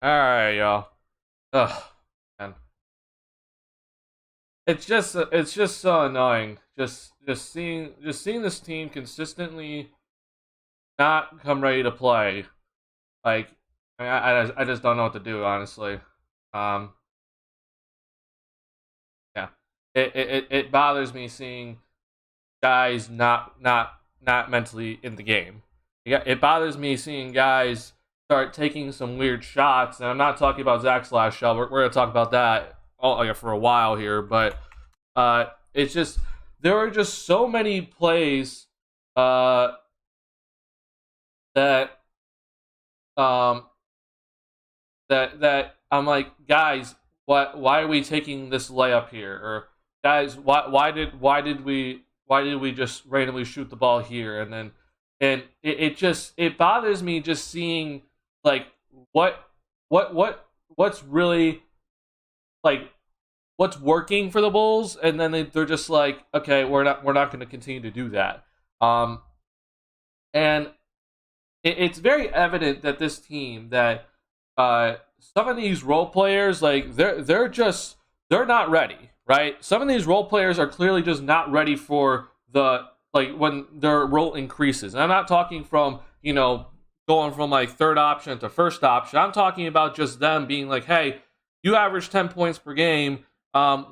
All right, y'all. Ugh, man. It's just so annoying. Just seeing this team consistently not come ready to play. Like, I just don't know what to do, honestly. Um, yeah. It bothers me seeing guys not mentally in the game. Yeah, it bothers me seeing guys start taking some weird shots, and I'm not talking about Zach's last shot. We're gonna talk about that for a while here, but it's just there are just so many plays uh, that um, that I'm like, guys, why are we taking this layup here? Or guys, why did we just randomly shoot the ball here? And it bothers me just seeing like what what's really like what's working for the Bulls, and then they're just like, okay, we're not going to continue to do that. Um, and it's very evident that this team that some of these role players, like they're not ready, right? Some of these role players are clearly just not ready for the like when their role increases. And I'm not talking from going from like third option to first option. I'm talking about just them being like, hey, you average 10 points per game.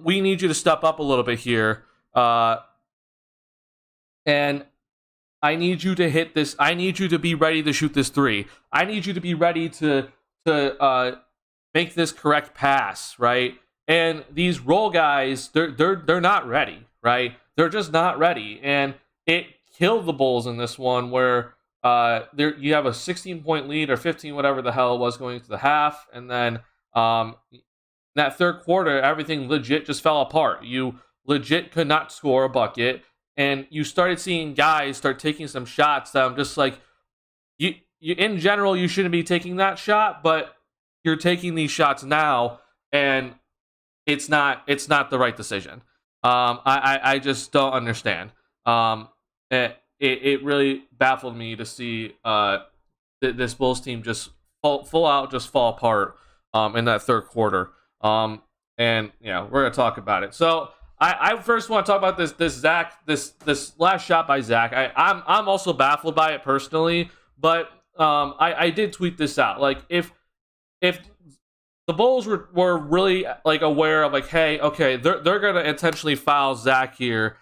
We need you to step up a little bit here. And I need you to hit this. I need you to be ready to shoot this three. I need you to be ready to make this correct pass, right? And these role guys, they're not ready, right? They're just not ready, and it killed the Bulls in this one where there you have a 16-point lead or 15, whatever the hell it was, going into the half, and then in that third quarter, everything legit just fell apart. You legit could not score a bucket, and you started seeing guys start taking some shots that I'm just like, you in general, you shouldn't be taking that shot, but you're taking these shots now, and it's not the right decision. I just don't understand. It really baffled me to see this Bulls team just full out just fall apart in that third quarter. And yeah, we're gonna talk about it. So I first want to talk about this last shot by Zach. I'm also baffled by it personally, but I did tweet this out. Like if the Bulls were really like aware of like, hey, okay, they're gonna intentionally foul Zach here.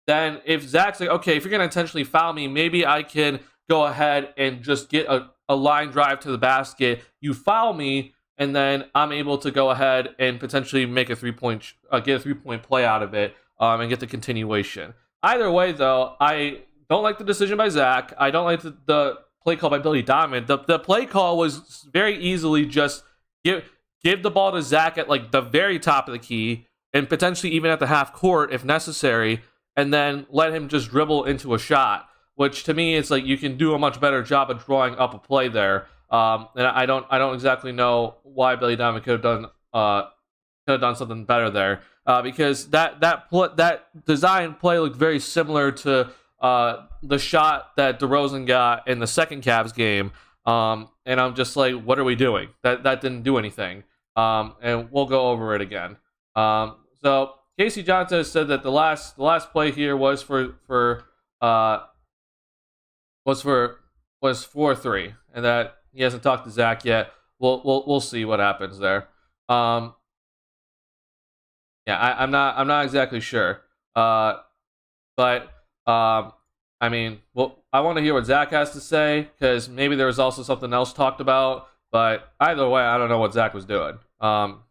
Then if Zach's like, okay, if you're gonna intentionally foul me, maybe I can go ahead and just get a line drive to the basket. You foul me, and then I'm able to go ahead and potentially make a get a 3-point play out of it, and get the continuation. Either way, though, I don't like the decision by Zach. I don't like the play call by Billy Diamond. The play call was very easily just give the ball to Zach at like the very top of the key, and potentially even at the half court if necessary, and then let him just dribble into a shot. Which to me, it's like you can do a much better job of drawing up a play there. And I don't exactly know why Billy Diamond could have done something better there, because that design play looked very similar to the shot that DeRozan got in the second Cavs game. And I'm just like, what are we doing? That didn't do anything. And we'll go over it again. So Casey Johnson has said that the last play here was for 4-3, and that he hasn't talked to Zach yet. We'll see what happens there. Yeah, I'm not exactly sure. But I mean, well, I want to hear what Zach has to say, because maybe there was also something else talked about. But either way, I don't know what Zach was doing.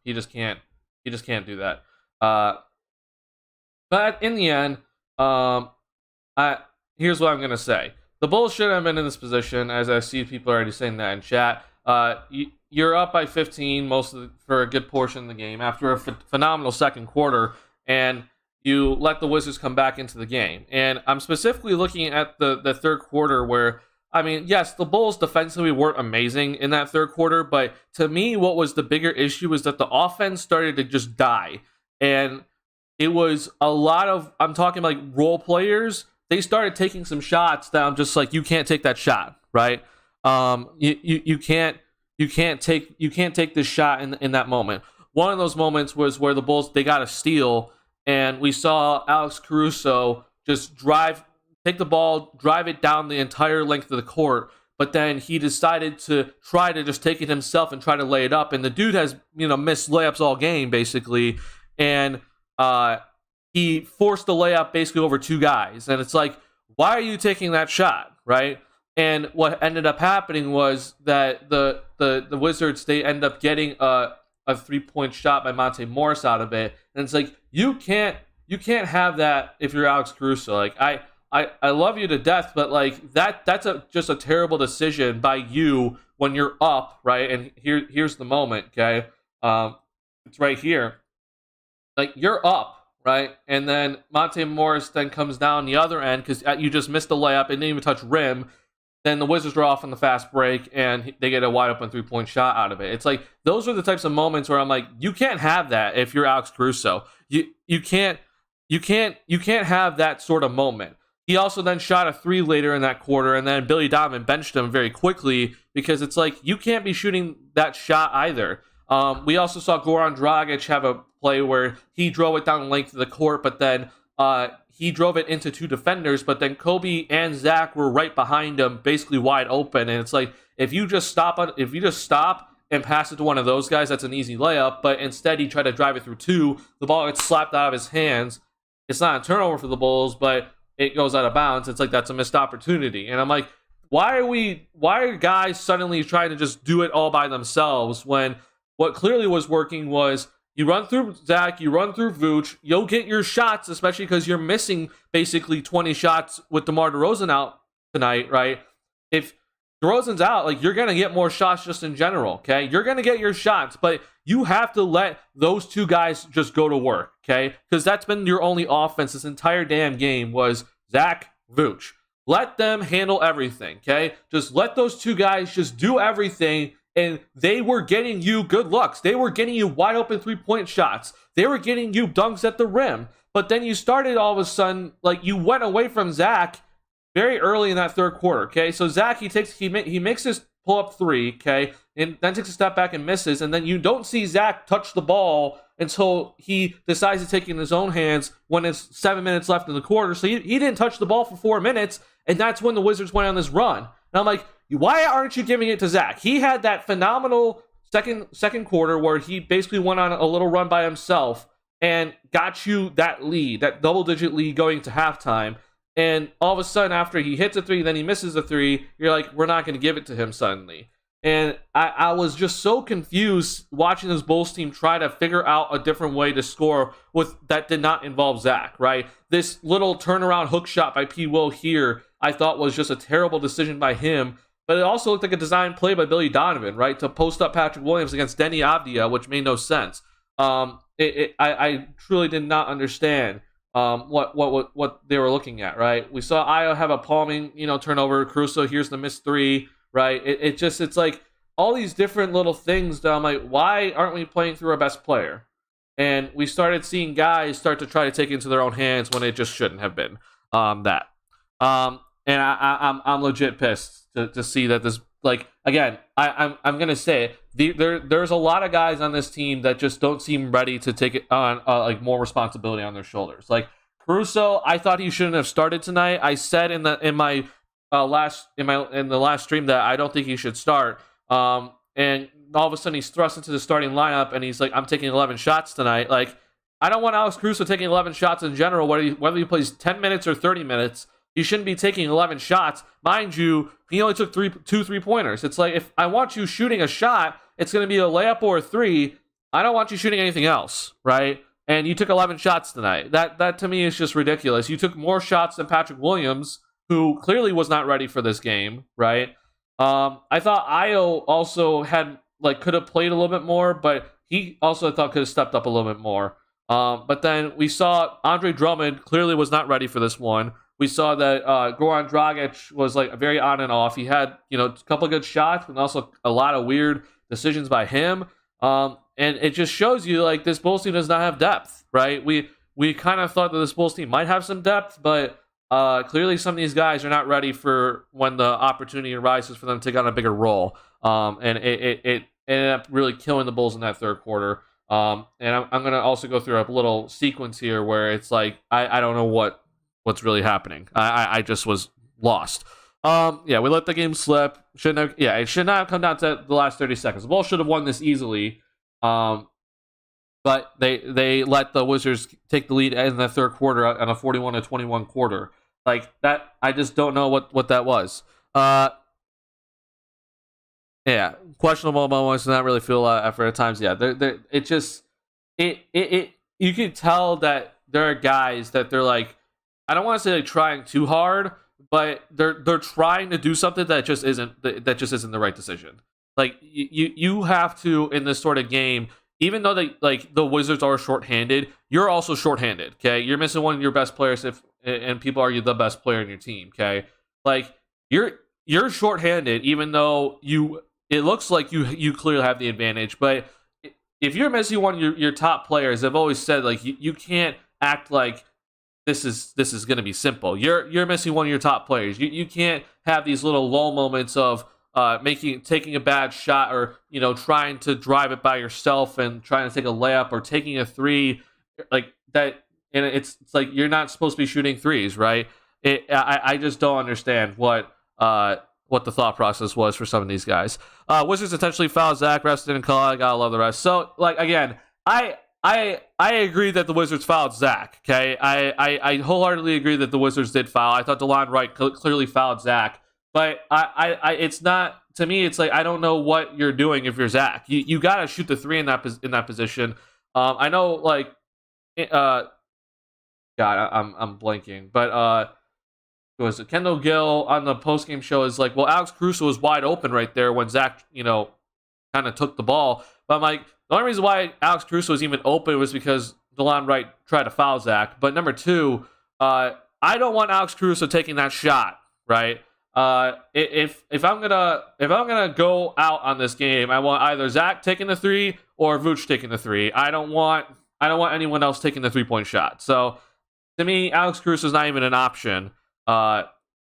He just can't do that. But in the end, here's what I'm gonna say: the Bulls shouldn't have been in this position, as I see people already saying that in chat. You're up by 15 for a good portion of the game after a phenomenal second quarter, and you let the Wizards come back into the game. And I'm specifically looking at the third quarter where, I mean, yes, the Bulls defensively weren't amazing in that third quarter, but to me, what was the bigger issue is that the offense started to just die. And it was a lot of, I'm talking like role players, they started taking some shots that I'm just like, you can't take that shot, right? You you can't take this shot in that moment. One of those moments was where the Bulls, they got a steal, and we saw Alex Caruso just take the ball, drive it down the entire length of the court, but then he decided to try to just take it himself and try to lay it up. And the dude has, missed layups all game, basically. And he forced the layup basically over two guys. And it's like, why are you taking that shot, right? And what ended up happening was that the Wizards, they end up getting a 3-point shot by Monte Morris out of it. And it's like, you can't have that if you're Alex Caruso. Like, I love you to death, but like that's just a terrible decision by you when you're up, right? And here's the moment, okay? It's right here. Like, you're up, right? And then Monte Morris then comes down the other end because you just missed the layup and didn't even touch rim. Then the Wizards are off on the fast break and they get a wide open 3-point shot out of it. It's like, those are the types of moments where I'm like, you can't have that if you're Alex Caruso. You can't have that sort of moment. He also then shot a 3 later in that quarter, and then Billy Donovan benched him very quickly because it's like, you can't be shooting that shot either. We also saw Goran Dragic have a play where he drove it down the length of the court, but then he drove it into 2 defenders, but then Kobe and Zach were right behind him, basically wide open. And it's like, if you just stop and pass it to one of those guys, that's an easy layup. But instead, he tried to drive it through 2. The ball gets slapped out of his hands. It's not a turnover for the Bulls, but it goes out of bounds. It's like, that's a missed opportunity. And I'm like, why are guys suddenly trying to just do it all by themselves when what clearly was working was, you run through Zach, you run through Vooch, you'll get your shots, especially because you're missing basically 20 shots with DeMar DeRozan out tonight, right? If DeRozan's out, like, you're going to get more shots just in general, okay? You're going to get your shots, but you have to let those 2 guys just go to work, okay? Because that's been your only offense this entire damn game was Zach, Vooch. Let them handle everything, okay? Just let those 2 guys just do everything, and they were getting you good looks. They were getting you wide open 3-point shots. They were getting you dunks at the rim. But then you started all of a sudden, like, you went away from Zach very early in that third quarter, okay? So Zach, he makes his pull-up 3, okay? And then takes a step back and misses. And then you don't see Zach touch the ball until he decides to take it in his own hands when it's 7 minutes left in the quarter. So he didn't touch the ball for 4 minutes, and that's when the Wizards went on this run. And I'm like, why aren't you giving it to Zach? He had that phenomenal second quarter where he basically went on a little run by himself and got you that lead, that double-digit lead going to halftime. And all of a sudden, after he hits a 3, then he misses a 3, you're like, we're not going to give it to him suddenly. And I was just so confused watching this Bulls team try to figure out a different way to score that did not involve Zach, right? This little turnaround hook shot by P. Will here, I thought was just a terrible decision by him. But it also looked like a design play by Billy Donovan, right? To post up Patrick Williams against Denny Avdia, which made no sense. I truly did not understand what they were looking at, right? We saw Ayo have a palming, turnover. Caruso, here's the missed 3, right? It's like all these different little things that I'm like, why aren't we playing through our best player? And we started seeing guys start to try to take it into their own hands when it just shouldn't have been that. And I'm legit pissed to see that this, like, again, I'm gonna say it, there's a lot of guys on this team that just don't seem ready to take it on like more responsibility on their shoulders. Like Caruso, I thought he shouldn't have started tonight. I said in the last stream that I don't think he should start. And all of a sudden he's thrust into the starting lineup and he's like, I'm taking 11 shots tonight. Like, I don't want Alex Caruso taking 11 shots in general, whether he plays 10 minutes or 30 minutes. He shouldn't be taking 11 shots. Mind you, he only took 2 3-pointers. It's like, if I want you shooting a shot, it's going to be a layup or a 3. I don't want you shooting anything else, right? And you took 11 shots tonight. That to me is just ridiculous. You took more shots than Patrick Williams, who clearly was not ready for this game, right? I thought Ayo also could have played a little bit more, but he also thought could have stepped up a little bit more. But then we saw Andre Drummond clearly was not ready for this one. We saw that Goran Dragic was like very on and off. He had, a couple of good shots, but also a lot of weird decisions by him. And it just shows you like this Bulls team does not have depth, right? We kind of thought that this Bulls team might have some depth, but clearly some of these guys are not ready for when the opportunity arises for them to take on a bigger role. And it ended up really killing the Bulls in that third quarter. And I'm gonna also go through a little sequence here where it's like I don't know what's really happening. I just was lost. We let the game slip. It should not have come down to the last 30 seconds. The Bulls should have won this easily. But they let the Wizards take the lead in the third quarter on a 41-21 quarter. Like that, I just don't know what that was. Questionable moments, not really feel a lot of effort at times. Yeah, you can tell that there are guys that they're like, I don't want to say like trying too hard, but they're trying to do something that just isn't the right decision. Like you have to, in this sort of game, even though the Wizards are shorthanded, you're also shorthanded. Okay, you're missing one of your best players, and people argue the best player in your team. Okay, like you're shorthanded, even though it looks like you clearly have the advantage. But if you're missing one of your top players, I've always said like you can't act like this is going to be simple. You're missing one of your top players. You can't have these little lull moments of taking a bad shot, or trying to drive it by yourself and trying to take a layup, or taking a three like that. And it's like you're not supposed to be shooting threes, right? I just don't understand what the thought process was for some of these guys. Wizards intentionally fouled Zach. Refs didn't call. I gotta love the rest. So like again, I agree that the Wizards fouled Zach. Okay, I wholeheartedly agree that the Wizards did foul. I thought DeLon Wright clearly fouled Zach. But it's not, to me. It's like I don't know what you're doing if you're Zach. You gotta shoot the three in that position. I know, like, God, I'm blanking. But it was Kendall Gill on the postgame show is like, well, Alex Caruso was wide open right there when Zach, kind of took the ball. But I'm like, the only reason why Alex Caruso was even open was because DeLon Wright tried to foul Zach. But number two, I don't want Alex Caruso taking that shot, right? If I'm gonna go out on this game, I want either Zach taking the three or Vooch taking the three. I don't want anyone else taking the 3-point shot. So to me, Alex Caruso is not even an option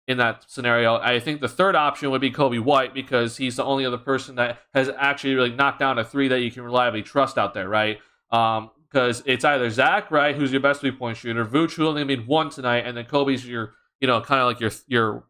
in that scenario. I think the third option would be Kobe White, because he's the only other person that has actually really knocked down a three that you can reliably trust out there, right? Because it's either Zach, right, who's your best 3-point shooter, Vooch, who only made one tonight, and then Kobe's your kind of like your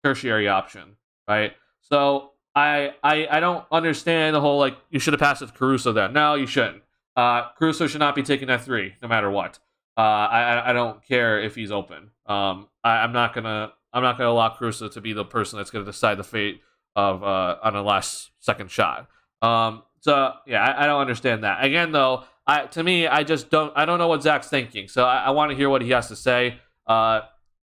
tertiary option, right? So I don't understand the whole like you should have passed it to Caruso then. No, you shouldn't. Caruso should not be taking that three no matter what. I don't care if he's open. I'm not gonna allow Caruso to be the person that's gonna decide the fate of on a last second shot. I don't understand that. Again, though, I don't know what Zach's thinking. So I want to hear what he has to say.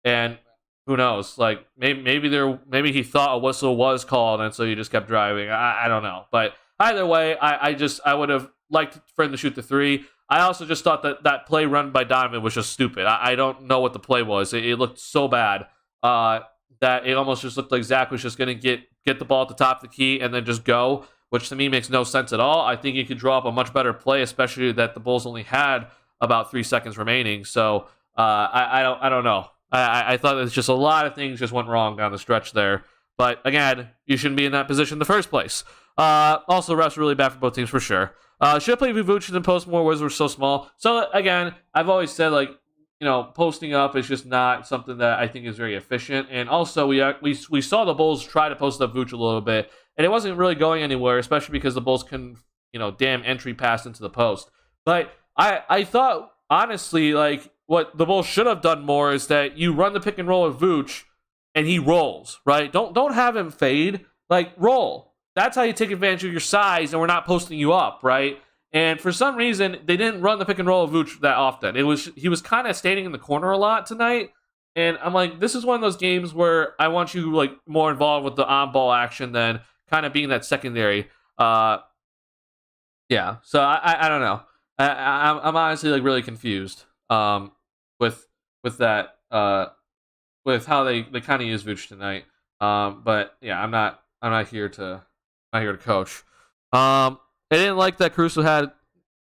And who knows? Like maybe he thought a whistle was called, and so he just kept driving. I don't know. But either way, I would have liked for him to shoot the three. I also just thought that play run by Donovan was just stupid. I don't know what the play was. It looked so bad that it almost just looked like Zach was just going to get the ball at the top of the key and then just go, which to me makes no sense at all. I think you could draw up a much better play, especially that the Bulls only had about 3 seconds remaining. So I don't know. I thought there's just a lot of things just went wrong down the stretch there. But again, you shouldn't be in that position in the first place. Also, refs were really bad for both teams for sure. Should have played Vooch and post more. Wizards were so small. So again, I've always said like posting up is just not something that I think is very efficient. And also we saw the Bulls try to post up Vooch a little bit, and it wasn't really going anywhere, especially because the Bulls couldn't damn entry pass into the post. But I thought honestly like what the Bulls should have done more is that you run the pick and roll with Vooch and he rolls, right? Don't have him fade, like roll. That's how you take advantage of your size, and we're not posting you up, right? And for some reason, they didn't run the pick and roll of Vooch that often. He was kind of standing in the corner a lot tonight, and I'm like, this is one of those games where I want you like more involved with the on-ball action than kind of being that secondary. So I don't know. I'm honestly like really confused with that with how they kind of use Vooch tonight. But yeah, I'm not here to coach. I didn't like that Caruso had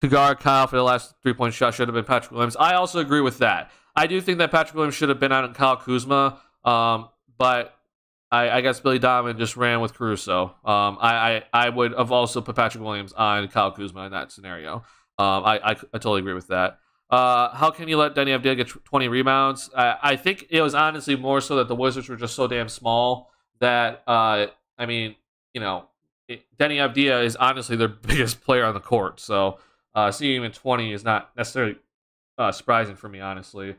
to guard Kyle for the last 3-point shot. Should have been Patrick Williams. I also agree with that. I do think that Patrick Williams should have been out on Kyle Kuzma. But I guess Billy Donovan just ran with Caruso. I would have also put Patrick Williams on Kyle Kuzma in that scenario. I totally agree with that. How can you let Denny Avdija get 20 rebounds? I think it was honestly more so that the Wizards were just so damn small that, I mean, Denny Avdija is honestly their biggest player on the court. So seeing him in 20 is not necessarily surprising for me, honestly.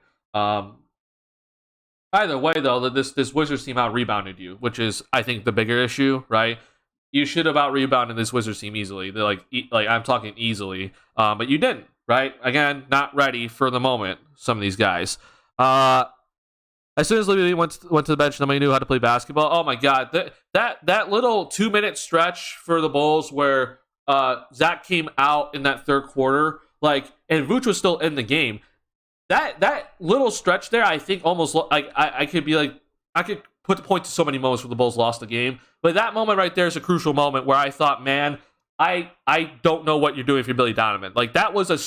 Either way, though, this Wizards team out-rebounded you, which is, I think, the bigger issue, right? You should have out-rebounded this Wizards team easily. They're like I'm talking easily, but you didn't, right? Again, not ready for the moment, some of these guys. As soon as Lee went to the bench, nobody knew how to play basketball. Oh, my God. That little 2-minute stretch for the Bulls where Zach came out in that third quarter, and Vooch was still in the game. That little stretch there, I think almost I could be like, I could point to so many moments where the Bulls lost the game, but that moment right there is a crucial moment where I thought, man, I don't know what you're doing if you're Billy Donovan. That was a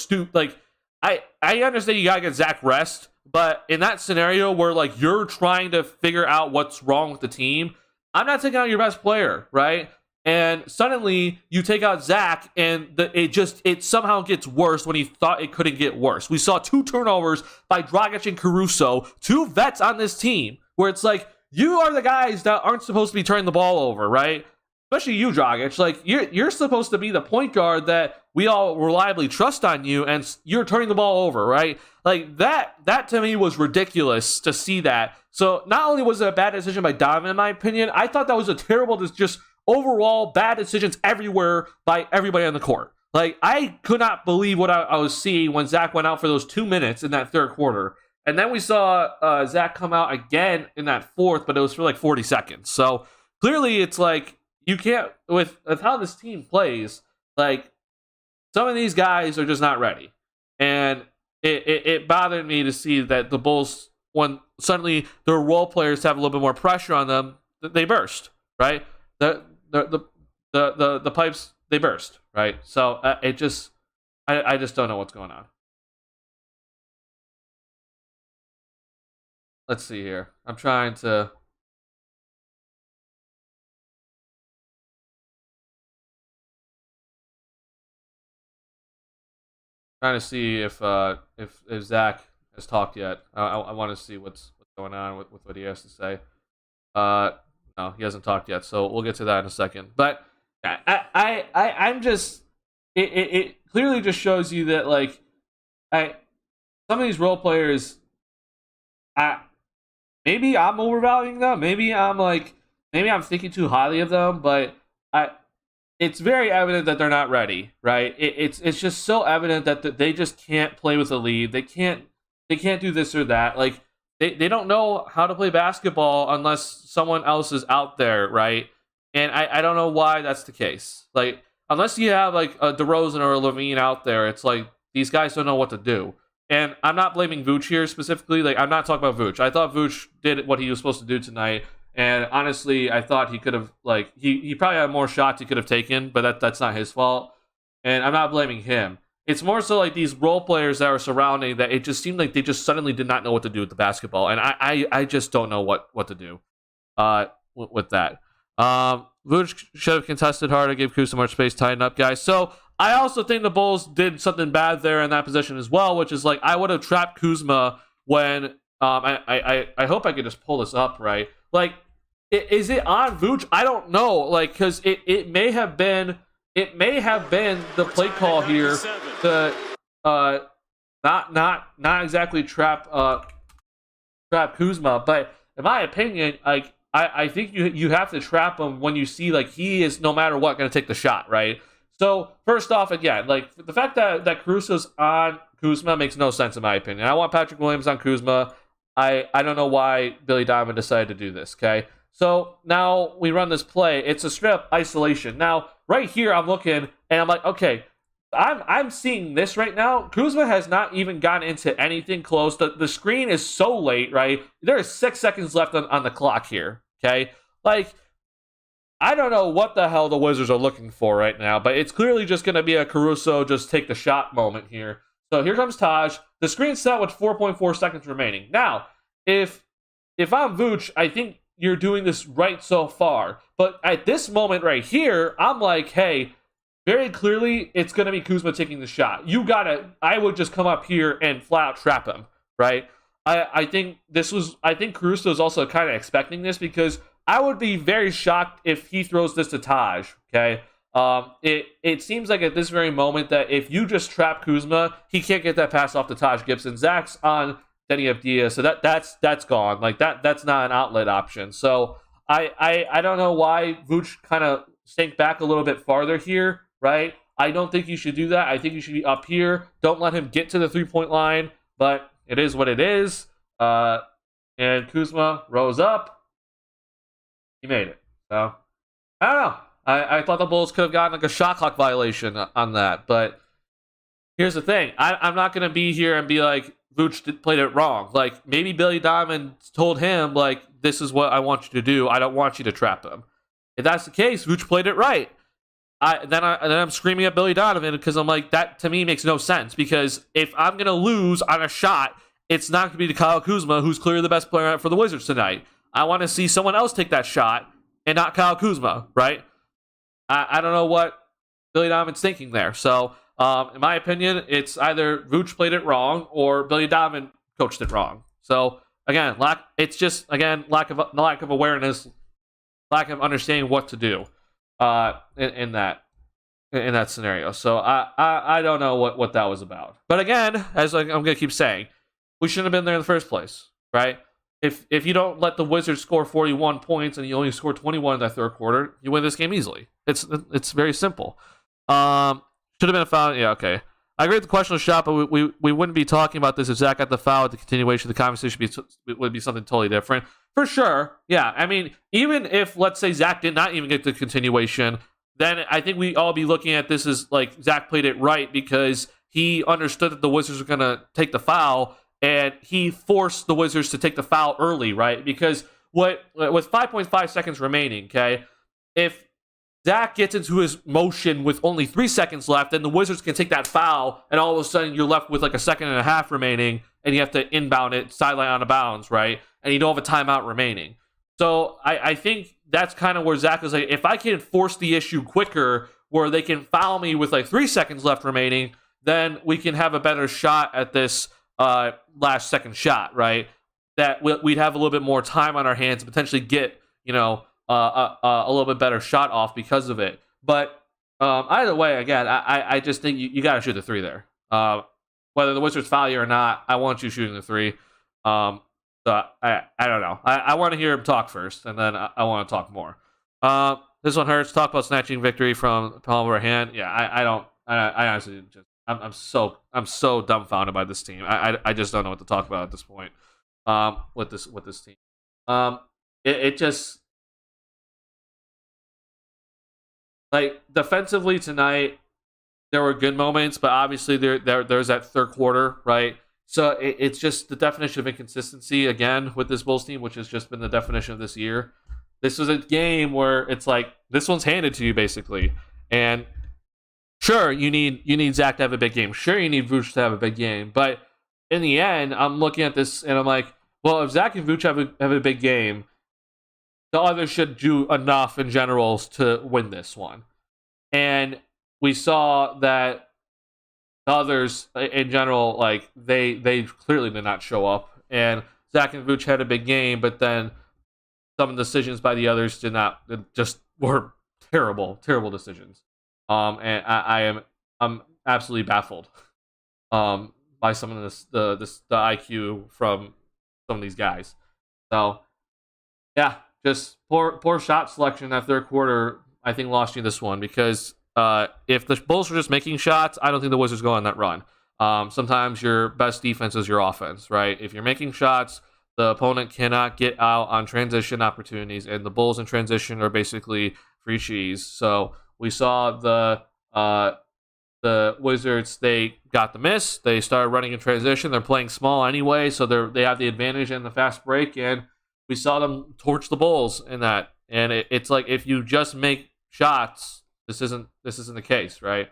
I understand you gotta get Zach rest, but in that scenario where you're trying to figure out what's wrong with the team, I'm not taking out your best player, right? And suddenly you take out Zach, and it somehow gets worse when you thought it couldn't get worse. We saw 2 turnovers by Dragic and Caruso, 2 vets on this team, where it's you are the guys that aren't supposed to be turning the ball over, right? Especially you, Dragic. You're supposed to be the point guard that we all reliably trust on you, and you're turning the ball over, right? That to me was ridiculous to see that. So not only was it a bad decision by Donovan, in my opinion, I thought that was a terrible, just overall bad decisions everywhere by everybody on the court. I could not believe what I was seeing when Zach went out for those 2 minutes in that third quarter. And then we saw Zach come out again in that fourth, but it was for 40 seconds. So clearly it's you can't, with how this team plays, some of these guys are just not ready. And it bothered me to see that the Bulls, when suddenly their role players have a little bit more pressure on them, they burst, right? The pipes, they burst, right? So I just don't know what's going on. Let's see here. I'm trying to see if Zach has talked yet. I want to see what's going on with what he has to say. No, he hasn't talked yet, so we'll get to that in a second. But I'm just it clearly just shows you that some of these role players, maybe I'm overvaluing them, maybe I'm thinking too highly of them, but it's very evident that they're not ready, right? It's just so evident that they just can't play with the lead. They can't do this or that. They don't know how to play basketball unless someone else is out there, right? And I don't know why that's the case. Unless you have a DeRozan or a Levine out there, it's these guys don't know what to do. And I'm not blaming Vooch here specifically. I'm not talking about Vooch. I thought Vooch did what he was supposed to do tonight. And honestly, I thought he could have, he probably had more shots he could have taken, but that's not his fault. And I'm not blaming him. It's more so these role players that are surrounding that it just seemed like they just suddenly did not know what to do with the basketball. And I just don't know what to do with that. Vooch should have contested harder, gave Kuzma more space, tighten up, guys. So I also think the Bulls did something bad there in that position as well, which is I would have trapped Kuzma when I hope I could just pull this up, right? Is it on Vooch? I don't know, because it may have been the play call here to not exactly trap Kuzma, but in my opinion, I think you have to trap him when you see he is no matter what going to take the shot, right? So first off, again, the fact that Caruso's on Kuzma makes no sense in my opinion. I want Patrick Williams on Kuzma. I don't know why Billy Donovan decided to do this. Okay, so now we run this play. It's a straight up isolation. Now right here, I'm looking and I'm okay. I'm seeing this right now. Kuzma has not even gotten into anything close. The screen is so late, right? There is 6 seconds left on the clock here, okay? I don't know what the hell the Wizards are looking for right now, but it's clearly just going to be a Caruso just take the shot moment here. So here comes Taj. The screen's set with 4.4 seconds remaining. Now, if I'm Vooch, I think you're doing this right so far. But at this moment right here, I'm like, hey, very clearly it's going to be Kuzma taking the shot. I would just come up here and flat out trap him, right? I think Caruso is also kind of expecting this, because I would be very shocked if he throws this to Taj, okay? It seems like at this very moment that if you just trap Kuzma, he can't get that pass off to Taj Gibson. Zach's on Denny Avdia, so that's gone. Like that's not an outlet option. So I don't know why Vooch kind of sank back a little bit farther here, right? I don't think you should do that. I think you should be up here. Don't let him get to the 3-point line, but it is what it is. And Kuzma rose up. He made it. So I don't know. I thought the Bulls could have gotten like a shot clock violation on that, but here's the thing. I'm not going to be here and be like, Vooch played it wrong. Like, maybe Billy Diamond told him, like, this is what I want you to do. I don't want you to trap him. If that's the case, Vooch played it right. Then I'm screaming at Billy Donovan, because I'm like, that to me makes no sense, because if I'm going to lose on a shot, it's not going to be to Kyle Kuzma, who's clearly the best player for the Wizards tonight. I want to see someone else take that shot and not Kyle Kuzma, right? I don't know what Billy Donovan's thinking there. So, in my opinion, it's either Vooch played it wrong or Billy Donovan coached it wrong. So, again, lack of awareness, lack of understanding what to do in that scenario. So, I don't know what that was about. But again, as I'm going to keep saying, we shouldn't have been there in the first place, right? If you don't let the Wizards score 41 points and you only score 21 in that third quarter, you win this game easily. It's very simple. Should have been a foul. Yeah, okay. I agree with the question of shot, but we wouldn't be talking about this if Zach got the foul. The continuation of the conversation would be something totally different. For sure, yeah. I mean, even if, let's say, Zach did not even get the continuation, then I think we all be looking at this as, like, Zach played it right because he understood that the Wizards were going to take the foul, and he forced the Wizards to take the foul early, right? Because with 5.5 seconds remaining, okay, if Zach gets into his motion with only 3 seconds left, then the Wizards can take that foul, and all of a sudden you're left with like a second and a half remaining, and you have to inbound it, sideline out of bounds, right? And you don't have a timeout remaining. So I think that's kind of where Zach is like, if I can force the issue quicker, where they can foul me with like 3 seconds left remaining, then we can have a better shot at this last second shot, right? That we'd have a little bit more time on our hands to potentially get, a little bit better shot off because of it. But either way, again, I just think you got to shoot the three there. Whether the Wizards foul you or not, I want you shooting the three. So I don't know. I want to hear him talk first, and then I want to talk more. This one hurts. Talk about snatching victory from the palm of our hand. Yeah, I honestly just I'm so dumbfounded by this team. I just don't know what to talk about at this point. With this team. It just, like, defensively tonight, there were good moments, but obviously there's that third quarter, right? So it's just the definition of inconsistency again with this Bulls team, which has just been the definition of this year. This was a game where it's like, this one's handed to you basically, and sure, you need Zach to have a big game. Sure, you need Vooch to have a big game, but in the end, I'm looking at this and I'm like, well, if Zach and Vooch have a big game, the others should do enough in general to win this one. And we saw that the others in general, like, they clearly did not show up. And Zach and Vooch had a big game, but then some of the decisions by the others just were terrible decisions. And I'm absolutely baffled by some of the IQ from some of these guys. So yeah, just poor shot selection in that third quarter, I think, lost you this one, because if the Bulls were just making shots, I don't think the Wizards go on that run. Sometimes your best defense is your offense, right? If you're making shots, the opponent cannot get out on transition opportunities, and the Bulls in transition are basically free cheese. So we saw the Wizards, they got the miss. They started running in transition. They're playing small anyway, so they have the advantage in the fast break, and we saw them torch the Bulls in that. And it's like, if you just make shots, this isn't the case, right?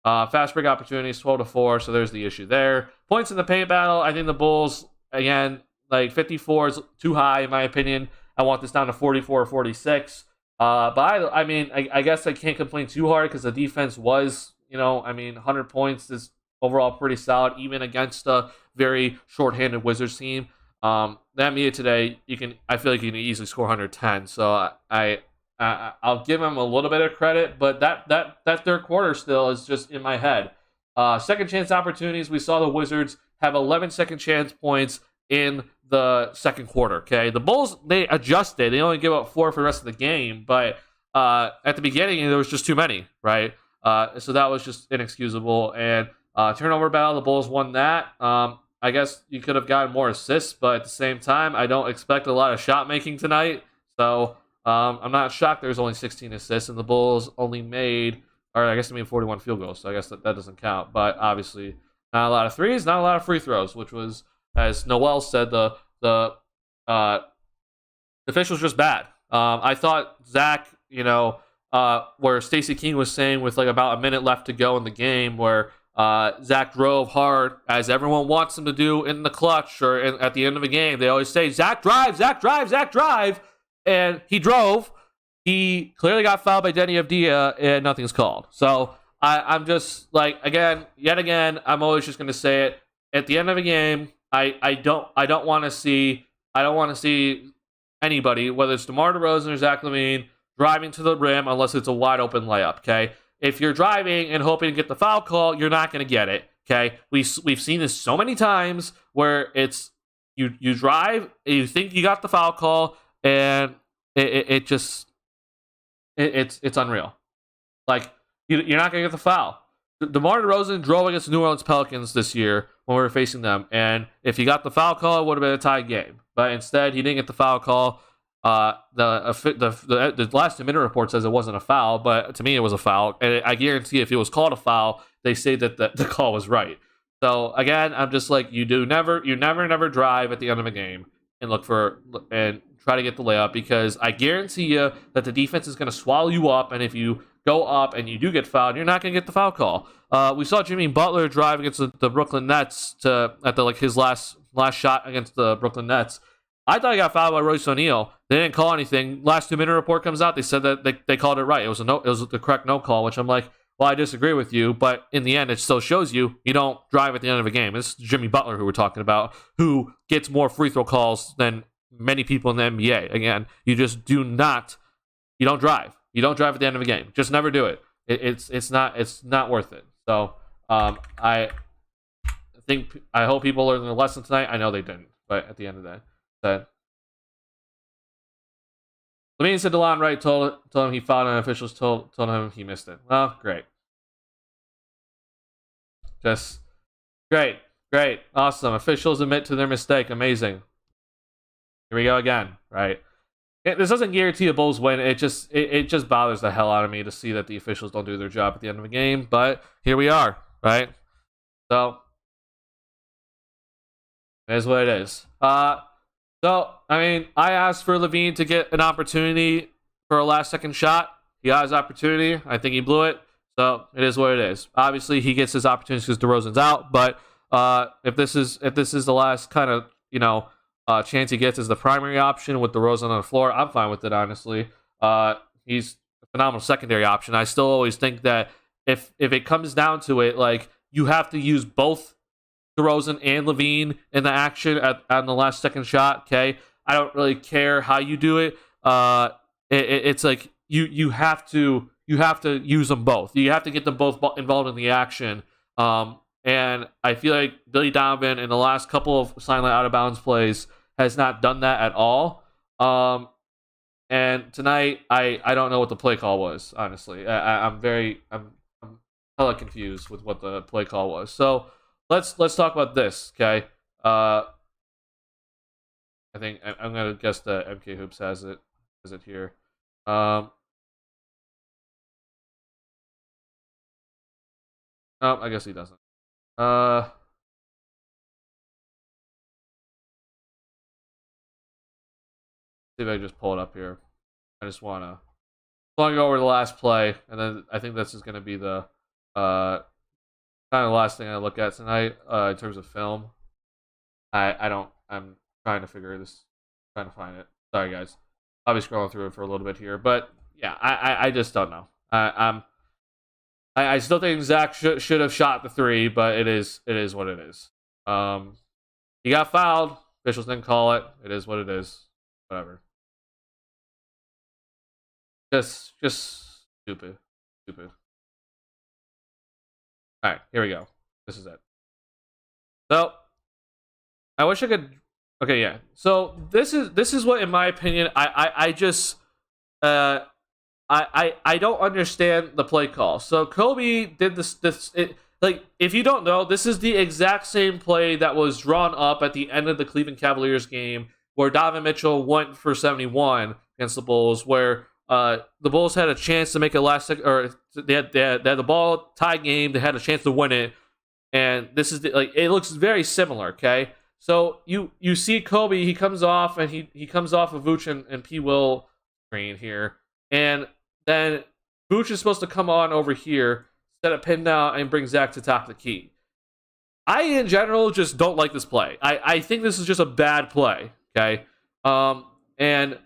Fast break opportunities, 12-4, so there's the issue there. Points in the paint battle, I think the Bulls, again, like 54 is too high in my opinion. I want this down to 44 or 46. But I mean, I guess I can't complain too hard because the defense was, 100 points is overall pretty solid, even against a very shorthanded Wizards team. That media today, I feel like you can easily score 110. So I'll give him a little bit of credit, but that third quarter still is just in my head. Second chance opportunities, we saw the Wizards have 11 second chance points in the second quarter. Okay, the Bulls, they adjusted. They only give up 4 for the rest of the game, but at the beginning there was just too many, right? So that was just inexcusable. And turnover battle, the Bulls won that. I guess you could have gotten more assists, but at the same time, I don't expect a lot of shot making tonight. So I'm not shocked there's only 16 assists, and the Bulls only made, or I guess they made 41 field goals, so I guess that doesn't count. But obviously, not a lot of threes, not a lot of free throws, which was, as Noel said, the officials just bad. I thought Zach, where Stacey King was saying with like about a minute left to go in the game, where Zach drove hard, as everyone wants him to do in the clutch or at the end of a game. They always say, Zach drive, Zach drive, Zach drive. And he drove. He clearly got fouled by Denny Avdia, and nothing's called. So I'm just like, yet again, I'm always just going to say it. At the end of a game, I don't want to see anybody, whether it's DeMar DeRozan or Zach LaVine, driving to the rim unless it's a wide open layup. Okay, if you're driving and hoping to get the foul call, you're not going to get it. Okay, we've seen this so many times where it's you drive, you think you got the foul call, and it's unreal. Like, you're not going to get the foul. DeMar DeRozan drove against the New Orleans Pelicans this year when we were facing them, and if he got the foul call, it would have been a tied game. But instead, he didn't get the foul call. The last 2-minute report says it wasn't a foul, but to me, it was a foul. And I guarantee if it was called a foul, they say that the call was right. So again, I'm just like, you never drive at the end of a game and look for and try to get the layup, because I guarantee you that the defense is going to swallow you up, and if you go up and you do get fouled, you're not going to get the foul call. We saw Jimmy Butler drive against the Brooklyn Nets his last shot against the Brooklyn Nets. I thought he got fouled by Royce O'Neal. They didn't call anything. Last 2-minute report comes out. They said that they called it right. It was the correct no call, which I'm like, well, I disagree with you, but in the end, it still shows you don't drive at the end of a game. This is Jimmy Butler who we're talking about, who gets more free throw calls than many people in the NBA. Again, you just you don't drive. You don't drive at the end of a game. Just never do it. It's not worth it. So I hope people learned their lesson tonight. I know they didn't, but at the end of the day, LaVine said DeLon Wright told him he fouled, and officials told him he missed it. Well, great. Just great, awesome. Officials admit to their mistake. Amazing. Here we go again, right? This doesn't guarantee a Bulls win. It just bothers the hell out of me to see that the officials don't do their job at the end of a game. But here we are, right? So it is what it is. So I mean, I asked for LaVine to get an opportunity for a last-second shot. He got his opportunity. I think he blew it. So it is what it is. Obviously, he gets his opportunities because DeRozan's out. But if this is the last kind of chance he gets as the primary option with DeRozan on the floor, I'm fine with it, honestly. He's a phenomenal secondary option. I still always think that if it comes down to it, like, you have to use both DeRozan and LaVine in the action on the last second shot. Okay, I don't really care how you do it. It's like you have to use them both. You have to get them both involved in the action. And I feel like Billy Donovan in the last couple of silent out of bounds plays has not done that at all. And tonight, I don't know what the play call was, honestly. I'm hella confused with what the play call was. So let's talk about this, okay? I think I'm gonna guess that MK Hoops has it here. Oh, I guess he doesn't. See if I can just pull it up here. I just wanna go over the last play, and then I think this is gonna be the kind of the last thing I look at tonight in terms of film. I'm trying to figure this, trying to find it. Sorry, guys. I'll be scrolling through it for a little bit here, but yeah, I just don't know. I still think Zach should have shot the 3, but it is what it is. He got fouled. Officials didn't call it. It is what it is. Whatever. Just stupid. All right, here we go. This is it. So, I wish I could. Okay, yeah. So this is what, in my opinion, I just I don't understand the play call. So Kobe did this. Like, if you don't know, this is the exact same play that was drawn up at the end of the Cleveland Cavaliers game, where Donovan Mitchell went for 71 against the Bulls, where the Bulls had a chance to make a they had the ball tie game. They had a chance to win it, and this is it looks very similar. Okay, so you see Kobe, he comes off and he comes off of Vooch and P. Will screen here, and then Vooch is supposed to come on over here, set a pin down, and bring Zach to top the key. I, in general, just don't like this play. I think this is just a bad play, okay? And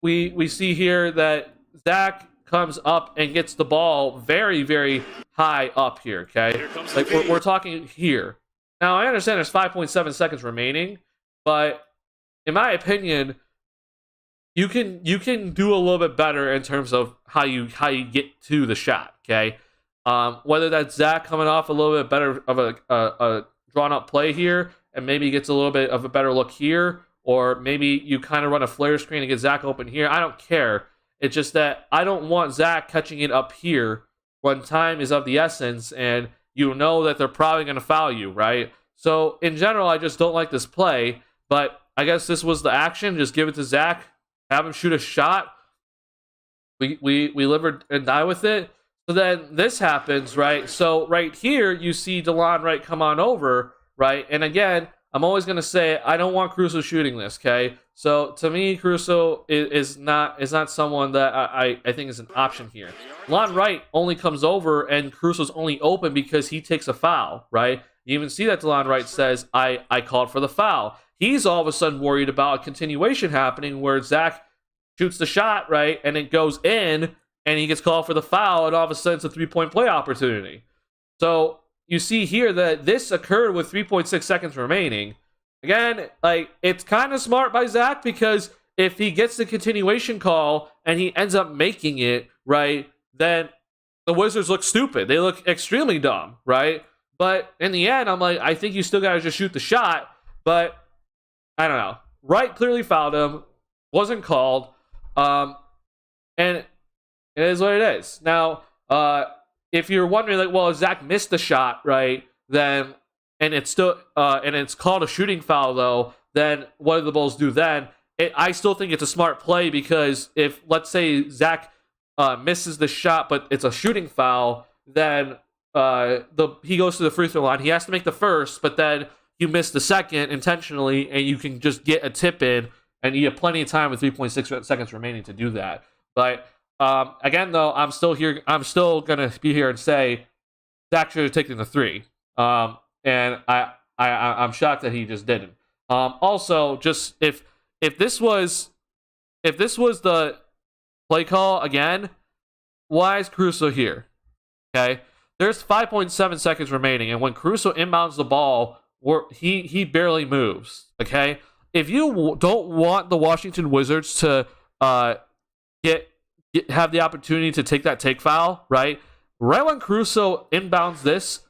we see here that Zach comes up and gets the ball very, very high up here, okay? Like, we're talking here. Now, I understand there's 5.7 seconds remaining, but in my opinion, you can do a little bit better in terms of how you get to the shot, okay? Whether that's Zach coming off a little bit better of a drawn up play here, and maybe gets a little bit of a better look here, or maybe you kind of run a flare screen and get Zach open here. I don't care. It's just that I don't want Zach catching it up here when time is of the essence, and you know that they're probably going to foul you, right? So in general, I just don't like this play. But I guess this was the action. Just give it to Zach, have him shoot a shot. We live and die with it. So then this happens, right? So right here, you see DeLon Wright come on over, right? And again, I'm always going to say, I don't want Caruso shooting this, okay? So to me, Caruso is not someone that I think is an option here. DeLon Wright only comes over, and Caruso's only open because he takes a foul, right? You even see that DeLon Wright says, I called for the foul. He's all of a sudden worried about a continuation happening where Zach shoots the shot, right? And it goes in, and he gets called for the foul, and all of a sudden it's a three-point play opportunity. So you see here that this occurred with 3.6 seconds remaining. Again, like, it's kind of smart by Zach, because if he gets the continuation call and he ends up making it, right, then the Wizards look stupid. They look extremely dumb, right? But in the end, I'm like, I think you still got to just shoot the shot. But I don't know. Wright clearly fouled him. Wasn't called. And it is what it is. Now, if you're wondering, like, well, Zach missed the shot, right? Then, and it's still, and it's called a shooting foul, though. Then what do the Bulls do then? I still think it's a smart play, because if, let's say, Zach misses the shot, but it's a shooting foul, then he goes to the free throw line. He has to make the first, but then you miss the second intentionally, and you can just get a tip in, and you have plenty of time with 3.6 seconds remaining to do that. But again, though, I'm still gonna be here and say Zach should have taken the 3. And I'm shocked that he just didn't. Also, just if this was the play call again, why is Caruso here? Okay, there's 5.7 seconds remaining, and when Caruso inbounds the ball, he barely moves. Okay, if you don't want the Washington Wizards to have the opportunity to take that take foul, right when Caruso inbounds this,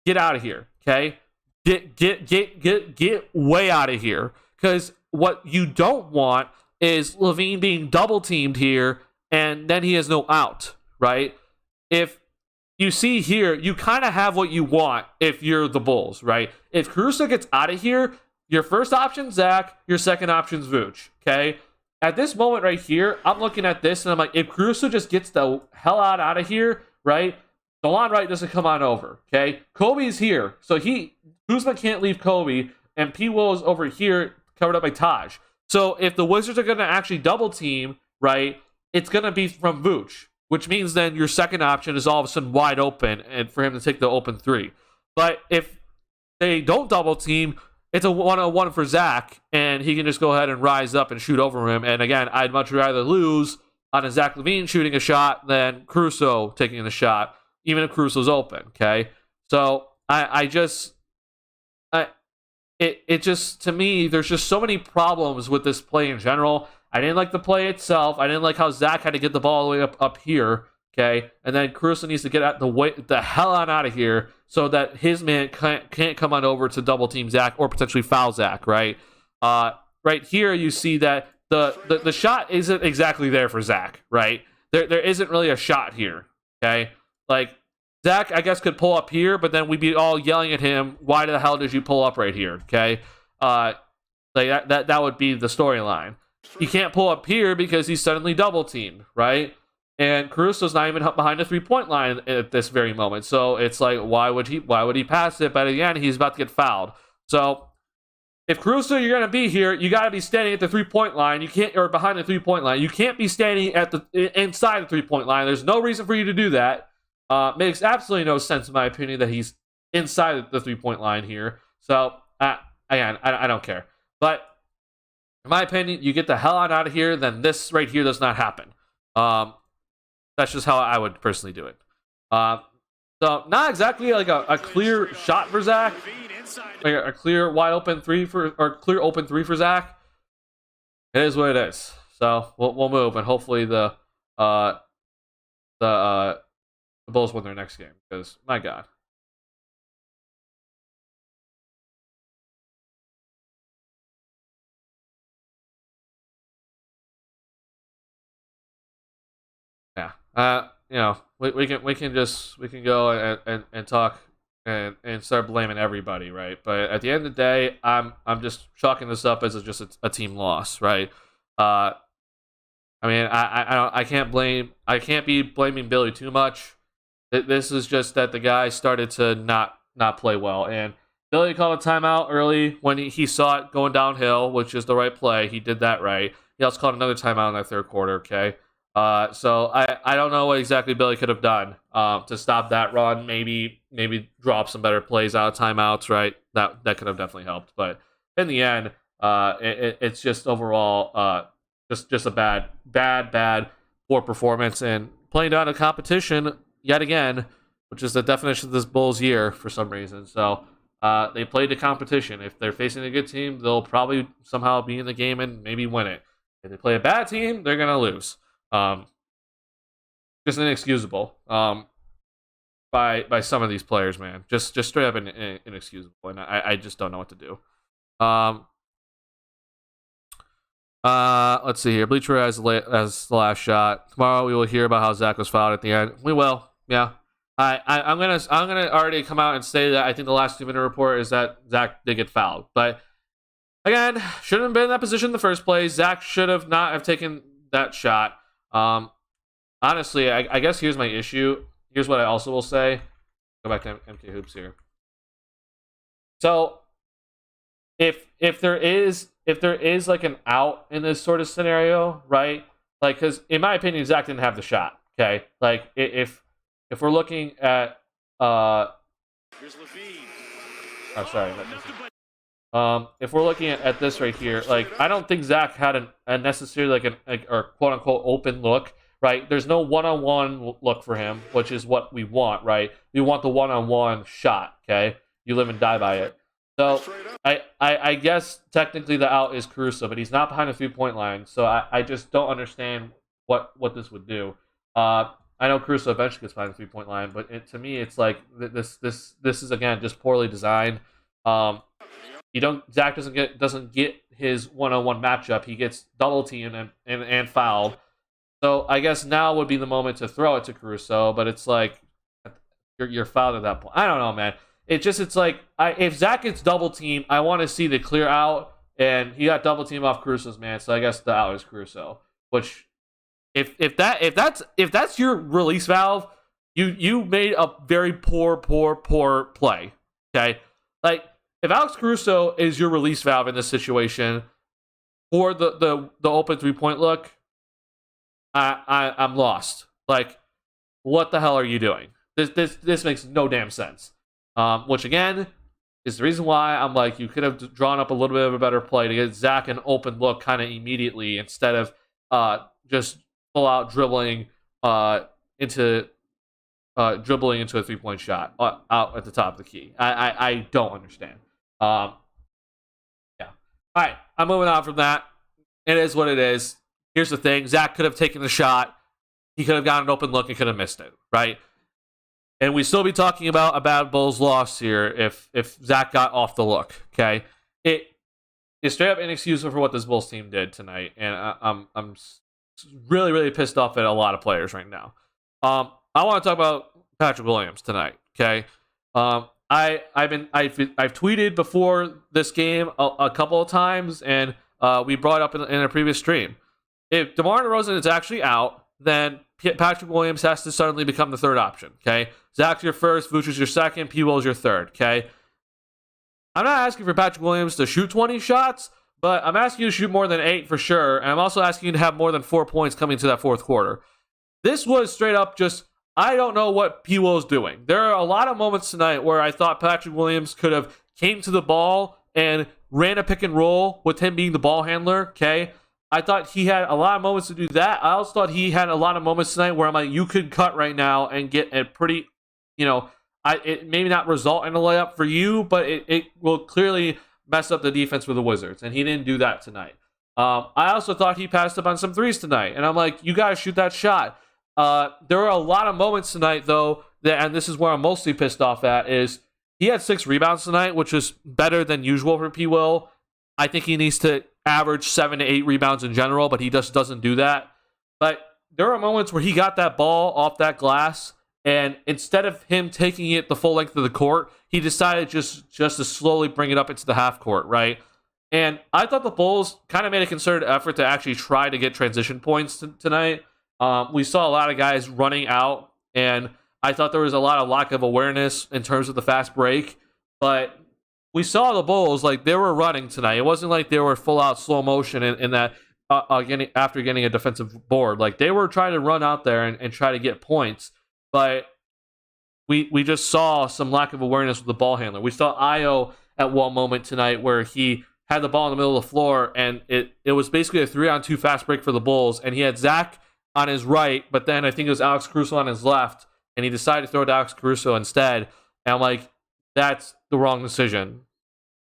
get out of here, okay? Get way out of here. Because what you don't want is Levine being double teamed here, and then he has no out, right? If you see here, you kind of have what you want if you're the Bulls, right? If Caruso gets out of here, your first option, Zach, your second option's Vooch, okay? At this moment right here, I'm looking at this, and I'm like, if Caruso just gets the hell out of here, right? DeLon Wright doesn't come on over, okay? Kobe's here, so Kuzma can't leave Kobe, and P. Will is over here, covered up by Taj. So if the Wizards are going to actually double team, right, it's going to be from Vooch, which means then your second option is all of a sudden wide open, and for him to take the open 3. But if they don't double team, it's a one-on-one for Zach, and he can just go ahead and rise up and shoot over him. And again, I'd much rather lose on a Zach LaVine shooting a shot than Caruso taking the shot, even if Caruso's open. Okay, so it just, to me, there's just so many problems with this play in general. I didn't like the play itself. I didn't like how Zach had to get the ball all the way up here. Okay, and then Caruso needs to get the hell on out of here so that his man can't come on over to double team Zach or potentially foul Zach. Right, right here you see that the shot isn't exactly there for Zach. Right, there isn't really a shot here. Okay, like Zach, I guess, could pull up here, but then we'd be all yelling at him, why the hell did you pull up right here? Okay, like that would be the storyline. He can't pull up here because he's suddenly double teamed, right? And Caruso's not even behind the 3-point line at this very moment. So it's like, why would he pass it? But again, he's about to get fouled. So if Caruso, you're gonna be here, you gotta be standing at the 3-point line. You can't, or behind the 3-point line. You can't be standing at inside the 3-point line. There's no reason for you to do that. Makes absolutely no sense in my opinion that he's inside the 3-point line here. So again, I don't care. But in my opinion, you get the hell out of here, then this right here does not happen. That's just how I would personally do it. So not exactly like a clear shot for Zach, like a clear wide open three or clear open three for Zach. It is what it is. So we'll move, and hopefully the Bulls win their next game, because my God. Yeah. You know, we can go and talk and start blaming everybody, right? But at the end of the day, I'm just chalking this up as just a team loss, right? I mean, I can't be blaming Billy too much. This is just that the guy started to not play well, and Billy called a timeout early when he saw it going downhill, which is the right play. He did that right. He also called another timeout in that third quarter. Okay. So I don't know what exactly Billy could have done to stop that run. Maybe drop some better plays out of timeouts, right? That could have definitely helped. But in the end, it's just overall just a bad poor performance, and playing down a competition yet again, which is the definition of this Bulls year for some reason. So they played the competition. If they're facing a good team, they'll probably somehow be in the game and maybe win it. If they play a bad team, they're gonna lose. Just inexcusable by some of these players, man. Just straight up inexcusable, and I just don't know what to do. Let's see here. Bleacher has the last shot. Tomorrow we will hear about how Zach was fouled at the end. We will, yeah. I'm gonna already come out and say that I think the last 2-minute report is that Zach did get fouled, but again, shouldn't have been in that position in the first place. Zach should have not have taken that shot. Honestly, I guess here's my issue. Here's what I also will say. Go back to MK Hoops here. So, if there is like an out in this sort of scenario, right? Like, because in my opinion, Zach didn't have the shot. Okay, like if we're looking at here's LaVine. Oh, sorry. If we're looking at this right here, like, I don't think Zach had a necessarily or quote unquote open look, right? There's no one-on-one look for him, which is what we want, right? We want the one-on-one shot, okay? You live and die by it. So I guess technically the out is Caruso, but he's not behind the 3-point line, so I just don't understand what this would do. I know Caruso eventually gets behind the 3-point line, but to me it's like this is again just poorly designed. Zach doesn't get his one-on-one matchup. He gets double teamed and fouled. So I guess now would be the moment to throw it to Caruso, but it's like you're fouled at that point. I don't know, man. It's like if Zach gets double teamed, I want to see the clear out, and he got double teamed off Caruso's man. So I guess the out is Caruso. Which if that's your release valve, you made a very poor play. Okay, like if Alex Caruso is your release valve in this situation for the open 3-point look, I'm lost. Like, what the hell are you doing? This makes no damn sense. Which again, is the reason why I'm like, you could have drawn up a little bit of a better play to get Zach an open look kind of immediately instead of just full out dribbling into a 3-point shot out at the top of the key. I don't understand. Yeah. All right, I'm moving on from that. It is what it is. Here's the thing: Zach could have taken the shot. He could have gotten an open look and could have missed it, right? And we still be talking about a bad Bulls loss here if Zach got off the look. Okay, it is straight up inexcusable for what this Bulls team did tonight, and I'm really really pissed off at a lot of players right now. I want to talk about Patrick Williams tonight. Okay, I've tweeted before this game a couple of times, and we brought up in a previous stream. If DeMar DeRozan is actually out, then Patrick Williams has to suddenly become the third option. Okay, Zach's your first, Vooch is your second, P. Will's your third. Okay, I'm not asking for Patrick Williams to shoot 20 shots, but I'm asking you to shoot more than 8 for sure, and I'm also asking you to have more than 4 points coming to that fourth quarter. This was straight up just, I don't know what P. Will's doing. There are a lot of moments tonight where I thought Patrick Williams could have came to the ball and ran a pick and roll with him being the ball handler. Okay, I thought he had a lot of moments to do that. I also thought he had a lot of moments tonight where I'm like, you could cut right now and get a pretty, it maybe not result in a layup for you, but it will clearly mess up the defense for the Wizards, and he didn't do that tonight. I also thought he passed up on some threes tonight, and I'm like, you guys shoot that shot. There were a lot of moments tonight, though, and this is where I'm mostly pissed off at, is he had 6 rebounds tonight, which is better than usual for P. Will. I think he needs to average 7 to 8 rebounds in general, but he just doesn't do that. But there are moments where he got that ball off that glass, and instead of him taking it the full length of the court, he decided just to slowly bring it up into the half court, right? And I thought the Bulls kind of made a concerted effort to actually try to get transition points tonight. We saw a lot of guys running out, and I thought there was a lot of lack of awareness in terms of the fast break, but we saw the Bulls, like, they were running tonight. It wasn't like they were full out slow motion in that after getting a defensive board. Like, they were trying to run out there and try to get points, but we just saw some lack of awareness with the ball handler. We saw Io at one moment tonight where he had the ball in the middle of the floor, and it was basically a 3-on-2 fast break for the Bulls, and he had Zach on his right, but then I think it was Alex Caruso on his left, and he decided to throw it to Alex Caruso instead. And I'm like, that's the wrong decision.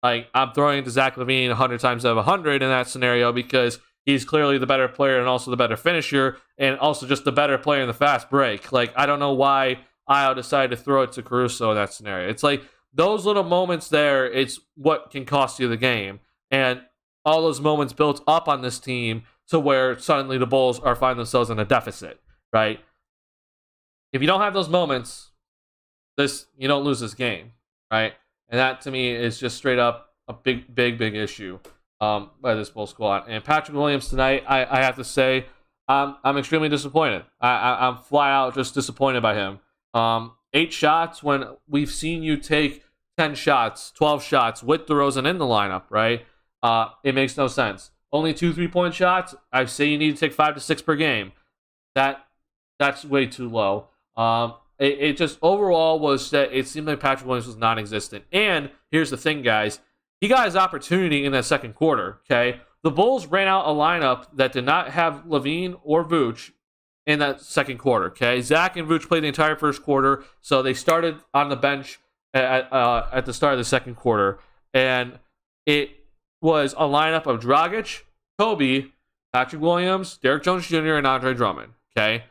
Like, I'm throwing it to Zach LaVine 100 times out of 100 in that scenario because he's clearly the better player and also the better finisher and also just the better player in the fast break. Like, I don't know why Io decided to throw it to Caruso in that scenario. It's like those little moments there, it's what can cost you the game. And all those moments built up on this team to where suddenly the Bulls are finding themselves in a deficit, right? If you don't have those moments, you don't lose this game, right? And that, to me, is just straight up a big issue by this Bulls squad. And Patrick Williams tonight, I have to say, I'm extremely disappointed. I'm flat out just disappointed by him. 8 shots when we've seen you take 10 shots, 12 shots with DeRozan in the lineup, right? It makes no sense. Only 2 3-point shots. I say you need to take 5 to 6 per game. That's way too low. It just overall was that it seemed like Patrick Williams was non-existent. And here's the thing, guys. He got his opportunity in that second quarter, okay? The Bulls ran out a lineup that did not have LaVine or Vooch in that second quarter, okay? Zach and Vooch played the entire first quarter, so they started on the bench at the start of the second quarter. And it was a lineup of Dragic, Kobe, Patrick Williams, Derrick Jones Jr., and Andre Drummond, okay?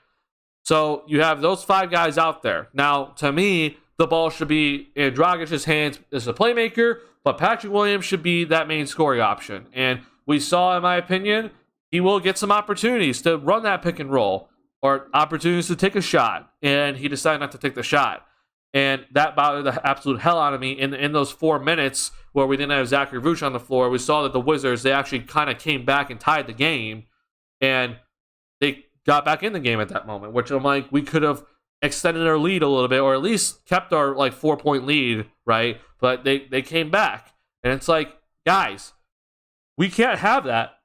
So you have those 5 guys out there. Now, to me, the ball should be in Dragic's hands as a playmaker, but Patrick Williams should be that main scoring option. And we saw, in my opinion, he will get some opportunities to run that pick and roll or opportunities to take a shot, and he decided not to take the shot. And that bothered the absolute hell out of me. In those 4 minutes where we didn't have Zachary Vooch on the floor, we saw that the Wizards, they actually kind of came back and tied the game, and they got back in the game at that moment, which I'm like, we could have extended our lead a little bit, or at least kept our 4-point lead, right? But they came back, and it's like, guys, we can't have that.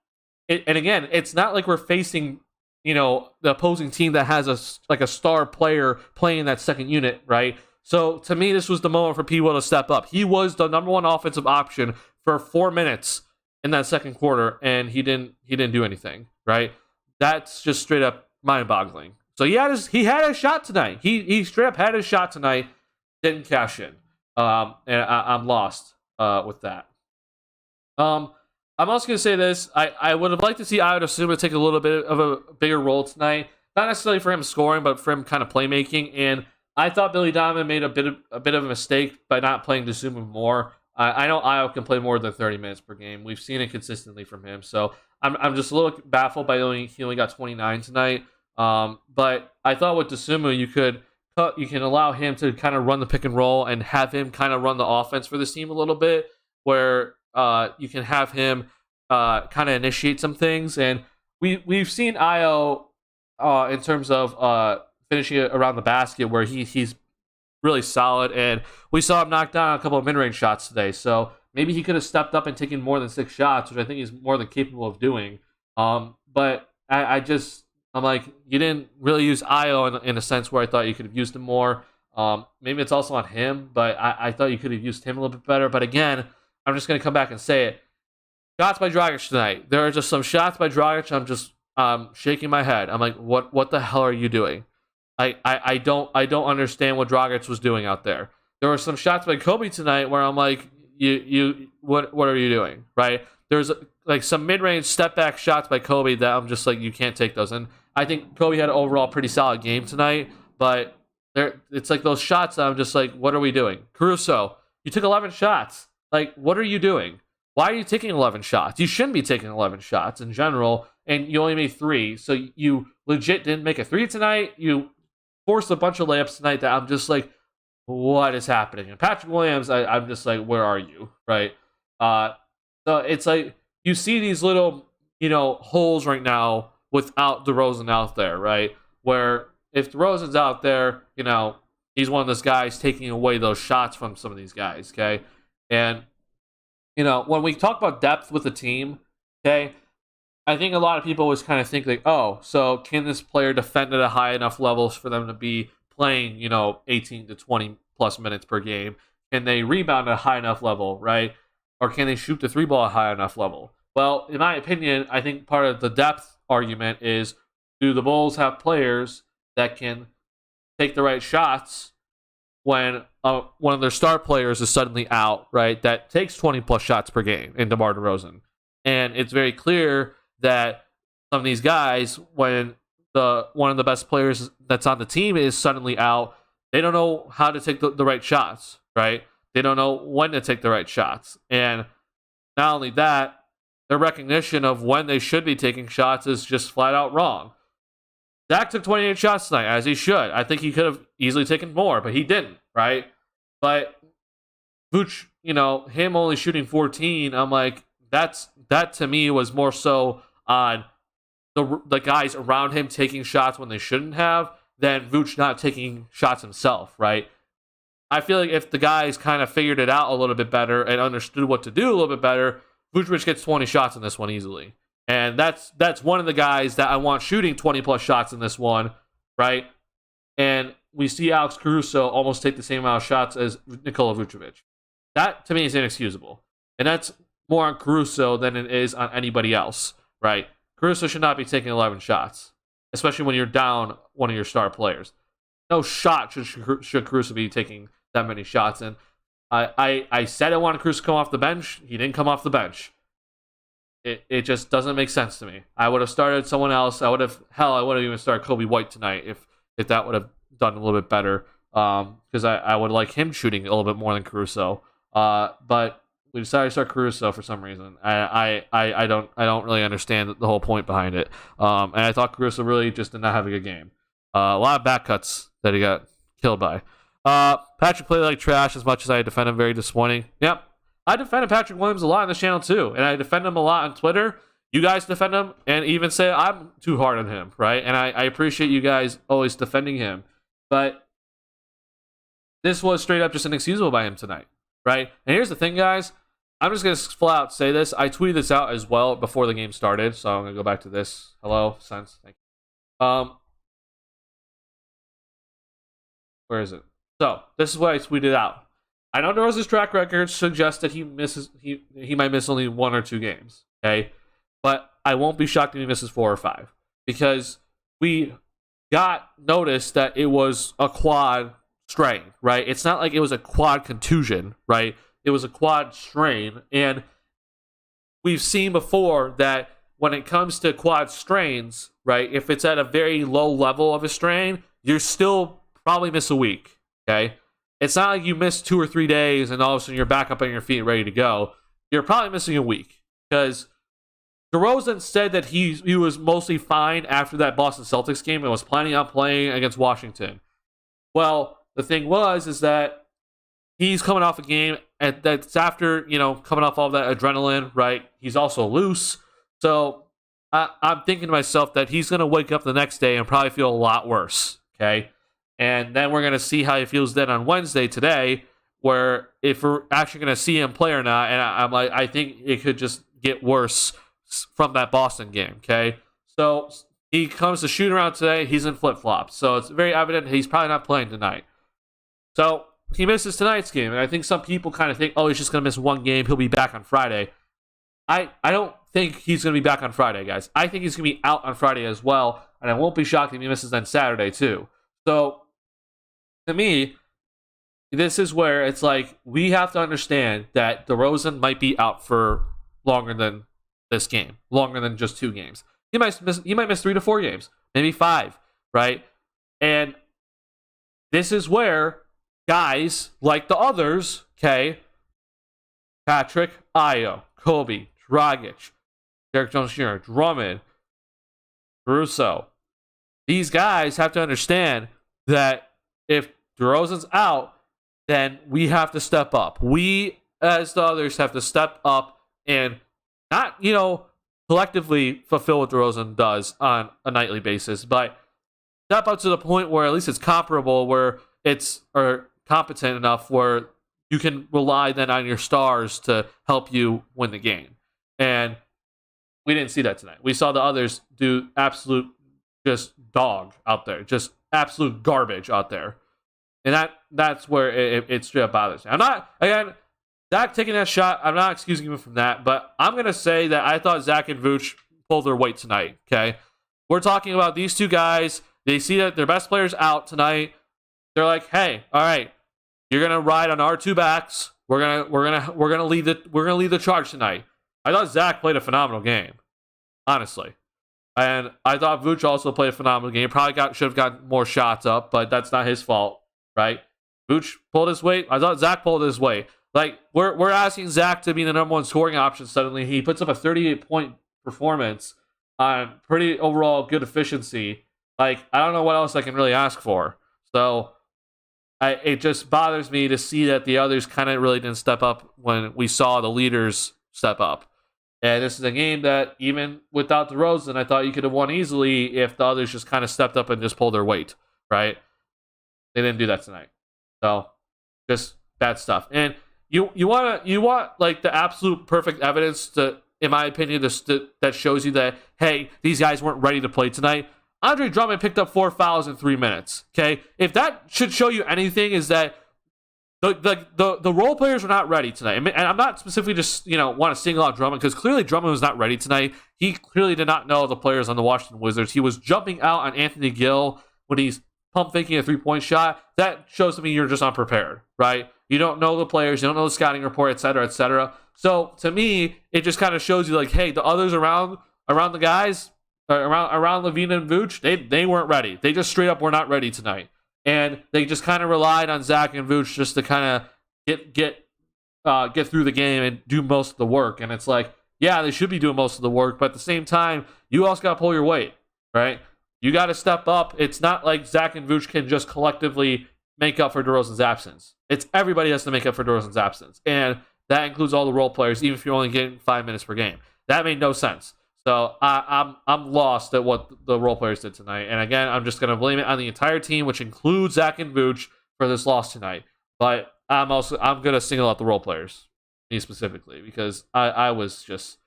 And again, it's not like we're facing, the opposing team that has a star player playing that second unit, right? So to me, this was the moment for P. Will to step up. He was the number one offensive option for 4 minutes in that second quarter, and he didn't do anything, right? That's just straight up mind-boggling. So he had his shot tonight. He straight up had his shot tonight, didn't cash in, and I'm lost with that. I'm also gonna say this. I would have liked to see Ayo Dosunmu take a little bit of a bigger role tonight. Not necessarily for him scoring, but for him kind of playmaking. And I thought Billy Donovan made a bit of a mistake by not playing Dosunmu more. I know Ayo can play more than 30 minutes per game. We've seen it consistently from him. So I'm just a little baffled by he only got 29 tonight. But I thought with Dosunmu you can allow him to kind of run the pick and roll and have him kind of run the offense for this team a little bit, where you can have him kind of initiate some things. And we've seen Ayo in terms of finishing it around the basket, where he's really solid, and we saw him knock down a couple of mid-range shots today. So maybe he could have stepped up and taken more than 6 shots, which I think he's more than capable of doing. But I'm like, you didn't really use Ayo in a sense where I thought you could have used him more. Maybe it's also on him, but I thought you could have used him a little bit better. But again, I'm just going to come back and say it. Shots by Dragic tonight. There are just some shots by Dragic. I'm just shaking my head. I'm like, what the hell are you doing? I don't understand what Dragic was doing out there. There were some shots by Kobe tonight where I'm like, what are you doing, right? There's like some mid-range step-back shots by Kobe that I'm just like, you can't take those. And I think Kobe had an overall pretty solid game tonight, but it's like those shots that I'm just like, what are we doing? Caruso, you took 11 shots. Like, what are you doing? Why are you taking 11 shots? You shouldn't be taking 11 shots in general, and you only made 3. So you legit didn't make a 3 tonight. You forced a bunch of layups tonight that I'm just like, what is happening? And Patrick Williams, I'm just like, where are you, right? So it's like you see these little, holes right now without DeRozan out there, right? Where if DeRozan's out there, he's one of those guys taking away those shots from some of these guys, okay? And, when we talk about depth with the team, okay, I think a lot of people always kind of think like, oh, so can this player defend at a high enough levels for them to be playing, 18 to 20 plus minutes per game? Can they rebound at a high enough level, right? Or can they shoot the 3-ball at a high enough level? Well, in my opinion, I think part of the depth argument is, do the Bulls have players that can take the right shots when one of their star players is suddenly out, right? That takes 20 plus shots per game in DeMar DeRozan. And it's very clear that some of these guys, when one of the best players that's on the team is suddenly out, they don't know how to take the right shots, right? They don't know when to take the right shots. And not only that, their recognition of when they should be taking shots is just flat out wrong. Zach took 28 shots tonight, as he should. I think he could have easily taken more, but he didn't, right? But Vooch, him only shooting 14, I'm like, that to me was more so on the guys around him taking shots when they shouldn't have than Vooch not taking shots himself, right? I feel like if the guys kind of figured it out a little bit better and understood what to do a little bit better, Vucevic gets 20 shots in this one easily. And that's one of the guys that I want shooting 20 plus shots in this one, right? And we see Alex Caruso almost take the same amount of shots as Nikola Vucevic. That to me is inexcusable. And that's more on Caruso than it is on anybody else, right? Caruso should not be taking 11 shots, especially when you're down one of your star players. No shot should Caruso be taking that many shots. And I said I wanted Caruso to come off the bench. He didn't come off the bench. It just doesn't make sense to me. I would have started someone else. I would have even started Kobe White tonight if that would have done a little bit better. Because I would like him shooting a little bit more than Caruso. But we decided to start Caruso for some reason. I don't really understand the whole point behind it. And I thought Caruso really just did not have a good game. A lot of back cuts that he got killed by. Patrick played like trash as much as I defend him. Very disappointing. Yep. I defended Patrick Williams a lot on this channel too. And I defend him a lot on Twitter. You guys defend him and even say I'm too hard on him, right? And I appreciate you guys always defending him. But this was straight up just inexcusable by him tonight, right? And here's the thing, guys. I'm just going to flat out say this. I tweeted this out as well before the game started. So I'm going to go back to this. Hello, Sense. Thank you. Where is it? So this is what I tweeted out. I know DeRozan's track record suggests that he might miss only 1 or 2 games. Okay, but I won't be shocked if he misses 4 or 5 because we got notice that it was a quad strain, right? It's not like it was a quad contusion, right? It was a quad strain, and we've seen before that when it comes to quad strains, right? If it's at a very low level of a strain, you're still probably miss a week. Okay, it's not like you miss 2 or 3 days and all of a sudden you're back up on your feet ready to go. You're probably missing a week because DeRozan said that he was mostly fine after that Boston Celtics game and was planning on playing against Washington. Well, the thing is that he's coming off a game and that's after, coming off all that adrenaline, right? He's also loose. So I'm thinking to myself that he's going to wake up the next day and probably feel a lot worse, okay? And then we're going to see how he feels then on Wednesday today, where if we're actually going to see him play or not. And I think it could just get worse from that Boston game, okay? So he comes to shoot around today. He's in flip-flops. So it's very evident he's probably not playing tonight. So he misses tonight's game. And I think some people kind of think, oh, he's just going to miss 1 game. He'll be back on Friday. I don't think he's going to be back on Friday, guys. I think he's going to be out on Friday as well. And I won't be shocked if he misses on Saturday, too. So to me, this is where it's like we have to understand that DeRozan might be out for longer than this game, longer than just 2 games. He might miss 3 to 4 games, maybe 5, right? And this is where guys like the others, okay, Patrick, Ayo, Kobe, Dragic, Derek Jones Jr., Drummond, Caruso, these guys have to understand that if DeRozan's out, then we have to step up. We, as the others, have to step up and not, collectively fulfill what DeRozan does on a nightly basis, but step up to the point where at least it's comparable, where it's or competent enough where you can rely then on your stars to help you win the game. And we didn't see that tonight. We saw the others do absolute just dog out there, just absolute garbage out there. And that's where it straight up bothers me. I'm not, again, Zach taking that shot, I'm not excusing him from that, but I'm going to say that I thought Zach and Vooch pulled their weight tonight, okay? We're talking about these 2 guys. They see that their best player's out tonight. They're like, hey, all right, you're going to ride on our 2 backs. We're gonna lead the charge tonight. I thought Zach played a phenomenal game, honestly. And I thought Vooch also played a phenomenal game. Probably should have gotten more shots up, but that's not his fault, right? Vooch pulled his weight. I thought Zach pulled his weight. Like, we're asking Zach to be the number 1 scoring option suddenly. He puts up a 38-point performance on pretty overall good efficiency. Like, I don't know what else I can really ask for. So it just bothers me to see that the others kind of really didn't step up when we saw the leaders step up. And this is a game that, even without DeRozan, I thought you could have won easily if the others just kind of stepped up and just pulled their weight, right? They didn't do that tonight. So, just bad stuff. And you want like the absolute perfect evidence to, in my opinion, that shows you that, hey, these guys weren't ready to play tonight. Andre Drummond picked up 4 fouls in 3 minutes. Okay, if that should show you anything, is that the role players were not ready tonight. And I'm not specifically just want to single out Drummond, because clearly Drummond was not ready tonight. He clearly did not know the players on the Washington Wizards. He was jumping out on Anthony Gill when he's pump faking a 3-point shot. That shows to me you're just unprepared, right? You don't know the players, you don't know the scouting report, etc., etc. So to me, it just kind of shows you like, hey, the others around the guys, around Levine and Vooch, they weren't ready. They just straight up were not ready tonight, and they just kind of relied on Zach and Vooch just to kind of get through the game and do most of the work. And it's like, yeah, they should be doing most of the work, but at the same time, you also got to pull your weight, right? You got to step up. It's not like Zach and Vooch can just collectively make up for DeRozan's absence. It's everybody has to make up for DeRozan's absence, and that includes all the role players, even if you're only getting 5 minutes per game. That made no sense. So I'm lost at what the role players did tonight. And again, I'm just going to blame it on the entire team, which includes Zach and Vooch, for this loss tonight. But I'm going to single out the role players, me specifically, because I was just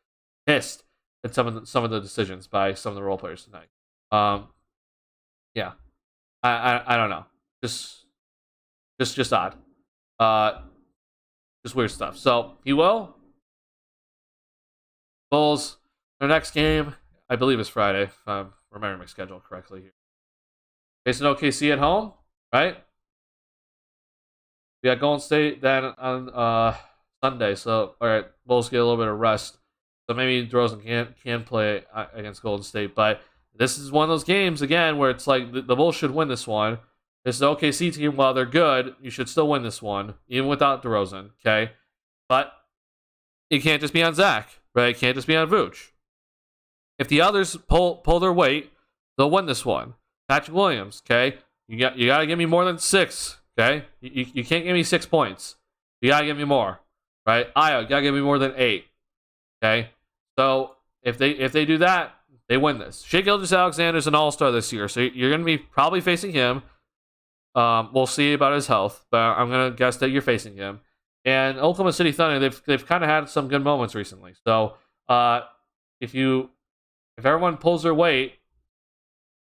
pissed at some of the decisions by some of the role players tonight. Yeah, I don't know. Just Just odd. Just weird stuff. So he will. Bulls. Their next game, I believe, is Friday. If I'm remembering my schedule correctly here. Facing OKC at home, right? We got Golden State then on Sunday. So all right, Bulls get a little bit of rest. So maybe DeRozan can play against Golden State, but this is one of those games again where it's like the Bulls should win this one. This is the OKC team. While they're good, you should still win this one, even without DeRozan. Okay, but it can't just be on Zach, right? It can't just be on Vooch. If the others pull their weight, they'll win this one. Patrick Williams, okay, you got to give me more than 6. Okay, you can't give me 6 points. You gotta give me more, right? Ayo, you gotta give me more than 8. Okay, so if they do that, they win this. Shai Gilgeous-Alexander's an all-star this year, so you're going to be probably facing him. We'll see about his health, but I'm going to guess that you're facing him. And Oklahoma City Thunder, they've kind of had some good moments recently. So if everyone pulls their weight,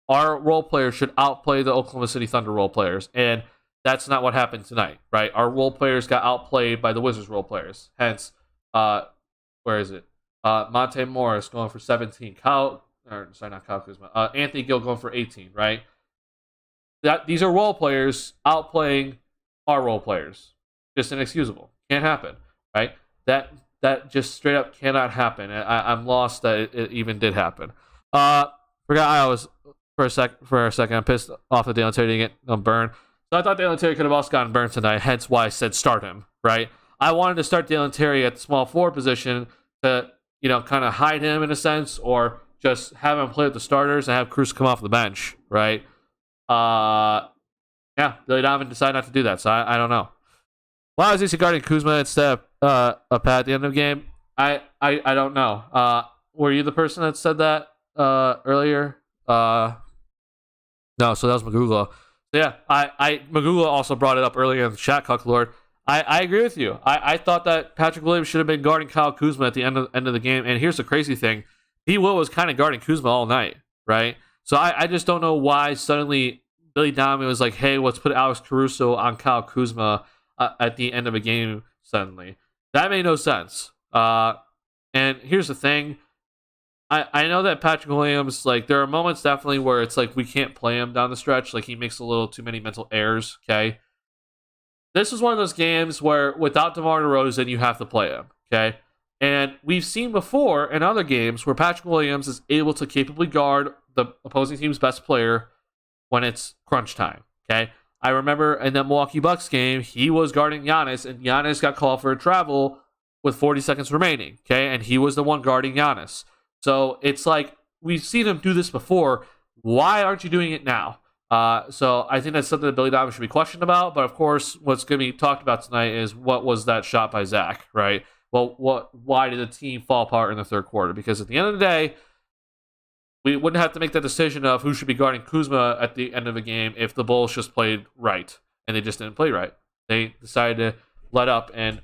our role players should outplay the Oklahoma City Thunder role players, and that's not what happened tonight, right? Our role players got outplayed by the Wizards role players. Hence, where is it? Monte Morris going for 17. Not Kyle Kuzma. Anthony Gill going for 18, right? These are role players outplaying our role players. Just inexcusable. Can't happen, right? That just straight up cannot happen. I'm lost that it even did happen. Forgot I was for a second. I'm pissed off that Dalen Terry didn't get burned. So I thought Dalen Terry could have also gotten burned tonight. Hence why I said start him, right? I wanted to start Dalen Terry at the small forward position to, kind of hide him in a sense, or just have him play with the starters and have Cruz come off the bench, right? Yeah, Billy Donovan decided not to do that, so I don't know. Why was he guarding Kuzma instead of Pat at the end of the game? I don't know. Were you the person that said that earlier? No, so that was Magula. So yeah, Magula also brought it up earlier in the chat, Cucklord. I agree with you. I thought that Patrick Williams should have been guarding Kyle Kuzma at the end of the game. And here's the crazy thing. P. Will was kind of guarding Kuzma all night, right? So I just don't know why suddenly Billy Donovan was like, hey, let's put Alex Caruso on Kyle Kuzma at the end of a game suddenly. That made no sense. And here's the thing. I know that Patrick Williams, like, there are moments definitely where it's like we can't play him down the stretch. Like, he makes a little too many mental errors, okay? This is one of those games where without DeMar DeRozan, you have to play him, okay? And we've seen before in other games where Patrick Williams is able to capably guard the opposing team's best player when it's crunch time, okay? I remember in that Milwaukee Bucks game, he was guarding Giannis, and Giannis got called for a travel with 40 seconds remaining, okay? And he was the one guarding Giannis. So it's like, we've seen him do this before. Why aren't you doing it now? So I think that's something that Billy Donovan should be questioned about. But of course, what's going to be talked about tonight is what was that shot by Zach, right? Well, why did the team fall apart in the third quarter? Because at the end of the day, we wouldn't have to make that decision of who should be guarding Kuzma at the end of the game if the Bulls just played right. And they just didn't play right. They decided to let up and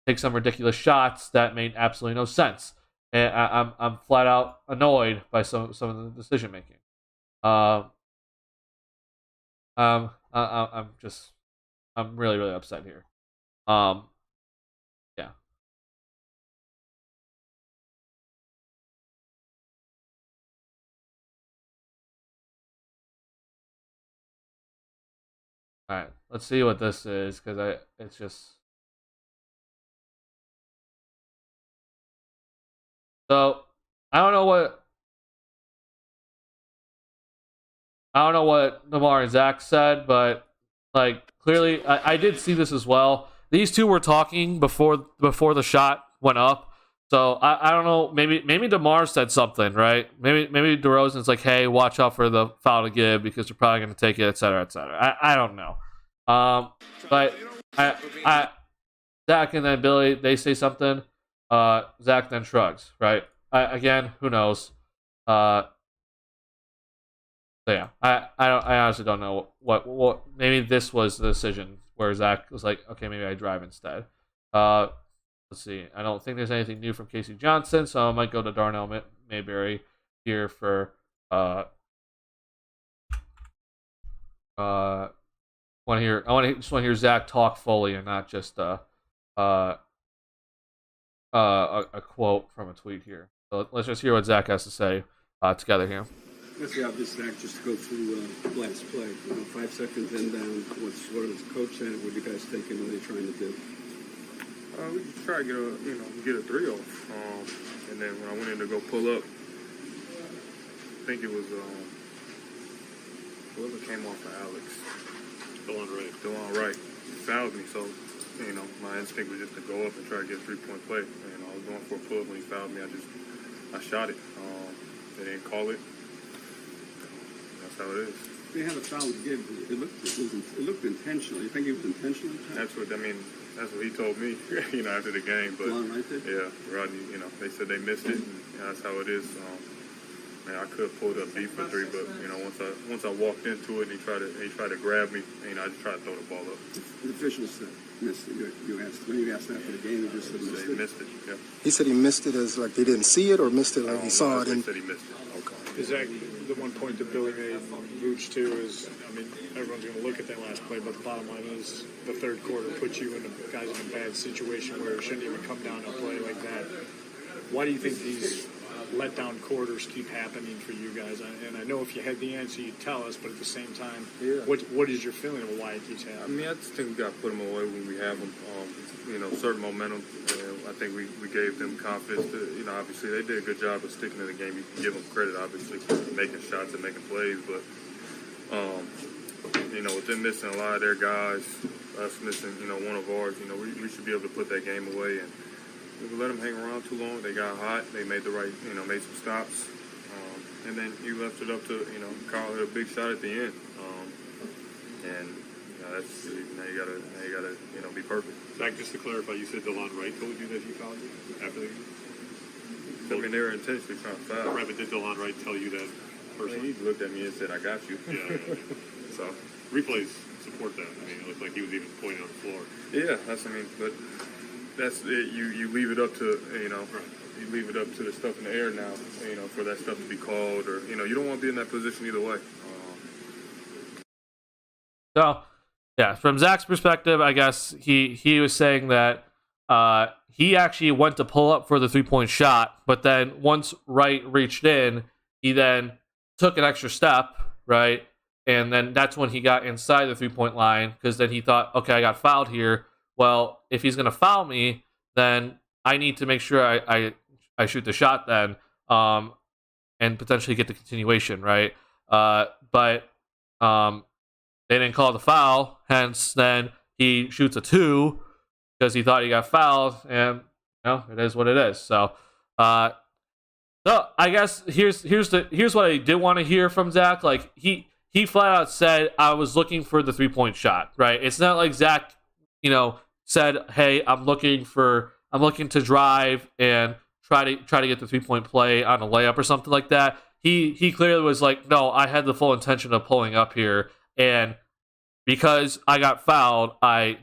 take some ridiculous shots that made absolutely no sense. And I'm flat out annoyed by some of the decision making. I'm really, really upset here. Yeah. All right, let's see what this is, because it's just. So I don't know what Lamar and Zach said, but like clearly I did see this as well. These two were talking before the shot went up. So I don't know, maybe DeMar said something, right? Maybe DeRozan's like, hey, watch out for the foul to give because you're probably gonna take it, etc. etc. I don't know. But Zach and then Billy, they say something. Zach then shrugs, right? Again, who knows? So yeah, I honestly don't know what. Maybe this was the decision where Zach was like, okay, maybe I drive instead. Let's see. I don't think there's anything new from Casey Johnson, so I might go to Darnell Mayberry here for more want to hear. Just want to hear Zach talk fully and not just a quote from a tweet here. So let's just hear what Zach has to say together here. That's the obvious, Zach, just to go through last play. 5 seconds in down, what was the coach saying? What are you guys thinking? What are you trying to do? We just try to get a 3 off. And then when I went in to go pull up, I think it was whoever came off of Alex. DeLon Wright fouled me, so my instinct was just to go up and try to get a 3-point play. And I was going for a pull up when he fouled me. I shot it. They didn't call it. That's how it is. They had a foul to give. It looked intentional. You think it was intentional? That's what he told me. After the game. But right there? Yeah, Rodney. They said they missed it. And that's how it is. I could have pulled up deep for 3, but once I walked into it and he tried to grab me, I just tried to throw the ball up. The officials said missed it. When you asked after the game, he just said he missed it. Yeah. He said he missed it as like they didn't see it, or missed it like he saw it. He said he missed it. Okay. Is that the one point that Billy made, Vooch too, is, everyone's going to look at that last play, but the bottom line is the third quarter puts you in guys in a bad situation where it shouldn't even come down to a play like that. Why do you think these letdown quarters keep happening for you guys? And I know if you had the answer, you'd tell us, but at the same time, what is your feeling of why it keeps happening? I just think we got to put them away when we have them. Certain momentum. I think we gave them confidence to, obviously they did a good job of sticking to the game. You can give them credit, obviously, for making shots and making plays, but, with them missing a lot of their guys, us missing, one of ours, we should be able to put that game away. And if we let them hang around too long, they got hot, they made the right, made some stops. And then you left it up to, Carl hit a big shot at the end. That's, now you gotta, be perfect. Zach, just to clarify, you said DeLon Wright told you that he fouled you after the game? They were intentionally trying to foul. Right, but did DeLon Wright tell you that personally? He looked at me and said, "I got you." Yeah. So replays support that. It looked like he was even pointing on the floor. Yeah, but that's it. You leave it up to you leave it up to the stuff in the air now. For that stuff to be called, or you don't want to be in that position either way. So, yeah, from Zach's perspective, I guess he was saying that he actually went to pull up for the 3-point shot, but then once Wright reached in, he then took an extra step, right? And then that's when he got inside the 3-point line, because then he thought, okay, I got fouled here. Well, if he's going to foul me, then I need to make sure I shoot the shot then, and potentially get the continuation, right? But they didn't call the foul, hence then he shoots a 2 because he thought he got fouled, and it is what it is. So, I guess here's what I did want to hear from Zach. Like he flat out said, I was looking for the 3-point shot, right? It's not like Zach, said, hey, I'm looking to drive and try to get the 3-point play on a layup or something like that. He clearly was like, no, I had the full intention of pulling up here, and because I got fouled, I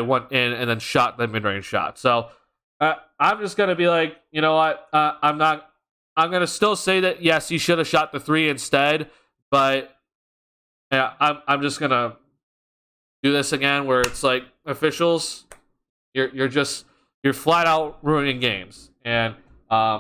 went in and then shot the mid-range shot. So I'm just gonna be like, you know what? I'm gonna still say that yes, he should have shot the 3 instead, but yeah, I'm just gonna do this again, where it's like, officials, you're flat out ruining games, and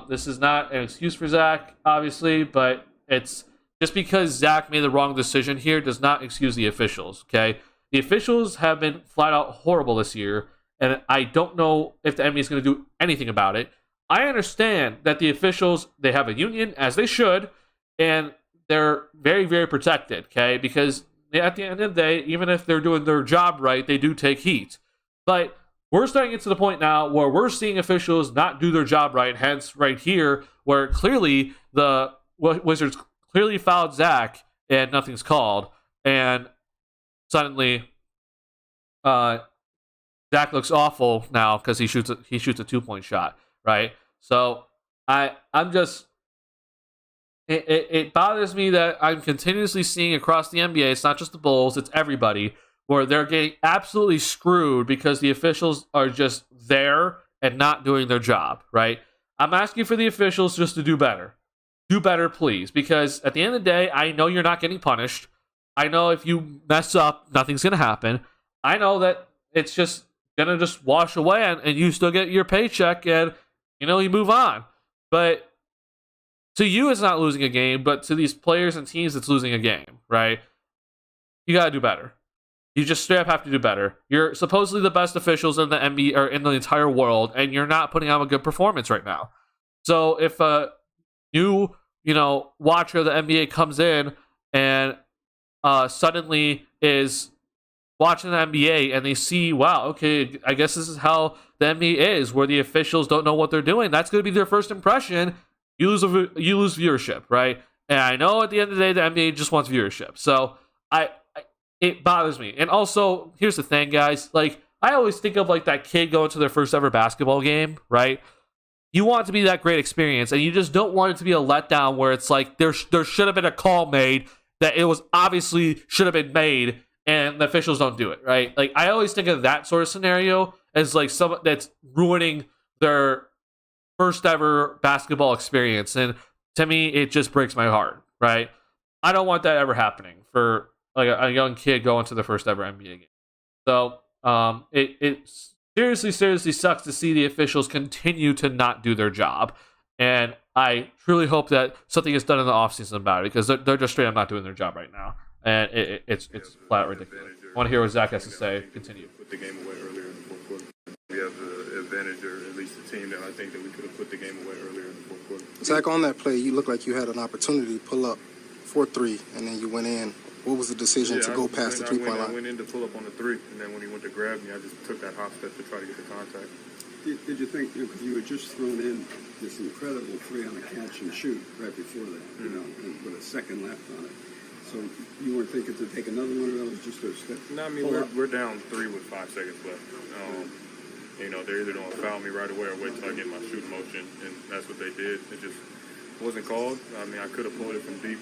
this is not an excuse for Zach, obviously, but it's just because Zach made the wrong decision here does not excuse the officials, okay? The officials have been flat out horrible this year, and I don't know if the NBA is going to do anything about it. I understand that the officials, they have a union, as they should, and they're very, very protected, okay? Because at the end of the day, even if they're doing their job right, they do take heat. But we're starting to get to the point now where we're seeing officials not do their job right, hence right here, where clearly the Wizards clearly fouled Zach and nothing's called, and suddenly Zach looks awful now because he shoots a 2-point shot, right? So I'm just it bothers me that I'm continuously seeing across the NBA, it's not just the Bulls, it's everybody, where they're getting absolutely screwed because the officials are just there and not doing their job, right? I'm asking for the officials just to do better. Do better, please, because at the end of the day, I know you're not getting punished. I know if you mess up, nothing's gonna happen. I know that it's just gonna just wash away, and you still get your paycheck, and you move on. But to you, it's not losing a game, but to these players and teams, it's losing a game, right? You gotta do better. You just straight up have to do better. You're supposedly the best officials in the NBA or in the entire world, and you're not putting out a good performance right now. So if a new, watcher of the NBA comes in and suddenly is watching the NBA and they see, wow, okay, I guess this is how the NBA is, where the officials don't know what they're doing. That's going to be their first impression. You lose viewership, right? And I know at the end of the day, the NBA just wants viewership. So it bothers me. And also, here's the thing, guys. Like, I always think of like that kid going to their first ever basketball game, right? You want it to be that great experience, and you just don't want it to be a letdown where it's like there should have been a call made that it was obviously should have been made, and the officials don't do it, right? Like, I always think of that sort of scenario as like someone that's ruining their first ever basketball experience, and to me, it just breaks my heart, right? I don't want that ever happening for like a young kid going to their first ever NBA game. So it seriously sucks to see the officials continue to not do their job, and I truly hope that something is done in the offseason about it, because they're just straight up not doing their job right now, and it's flat ridiculous. I want to hear what Zach has to say. Continue. Put the game away earlier in the fourth quarter. We have the advantage, or at least the team that I think that we could have put the game away earlier in the fourth quarter. Zach, on that play, you looked like you had an opportunity to pull up 4-3, and then you went in. What was the decision to go past the 3-point line? I went in to pull up on the 3, and then when he went to grab me, I just took that hop step to try to get the contact. Did you think, because you had just thrown in this incredible 3 on a catch and shoot right before that, and with a second left on it. So you weren't thinking to take another one of those just to step? No, I mean, we're down 3 with 5 seconds left. They're either going to foul me right away or wait till I get my shooting motion, and that's what they did. It just wasn't called. I mean, I could have pulled it from deep,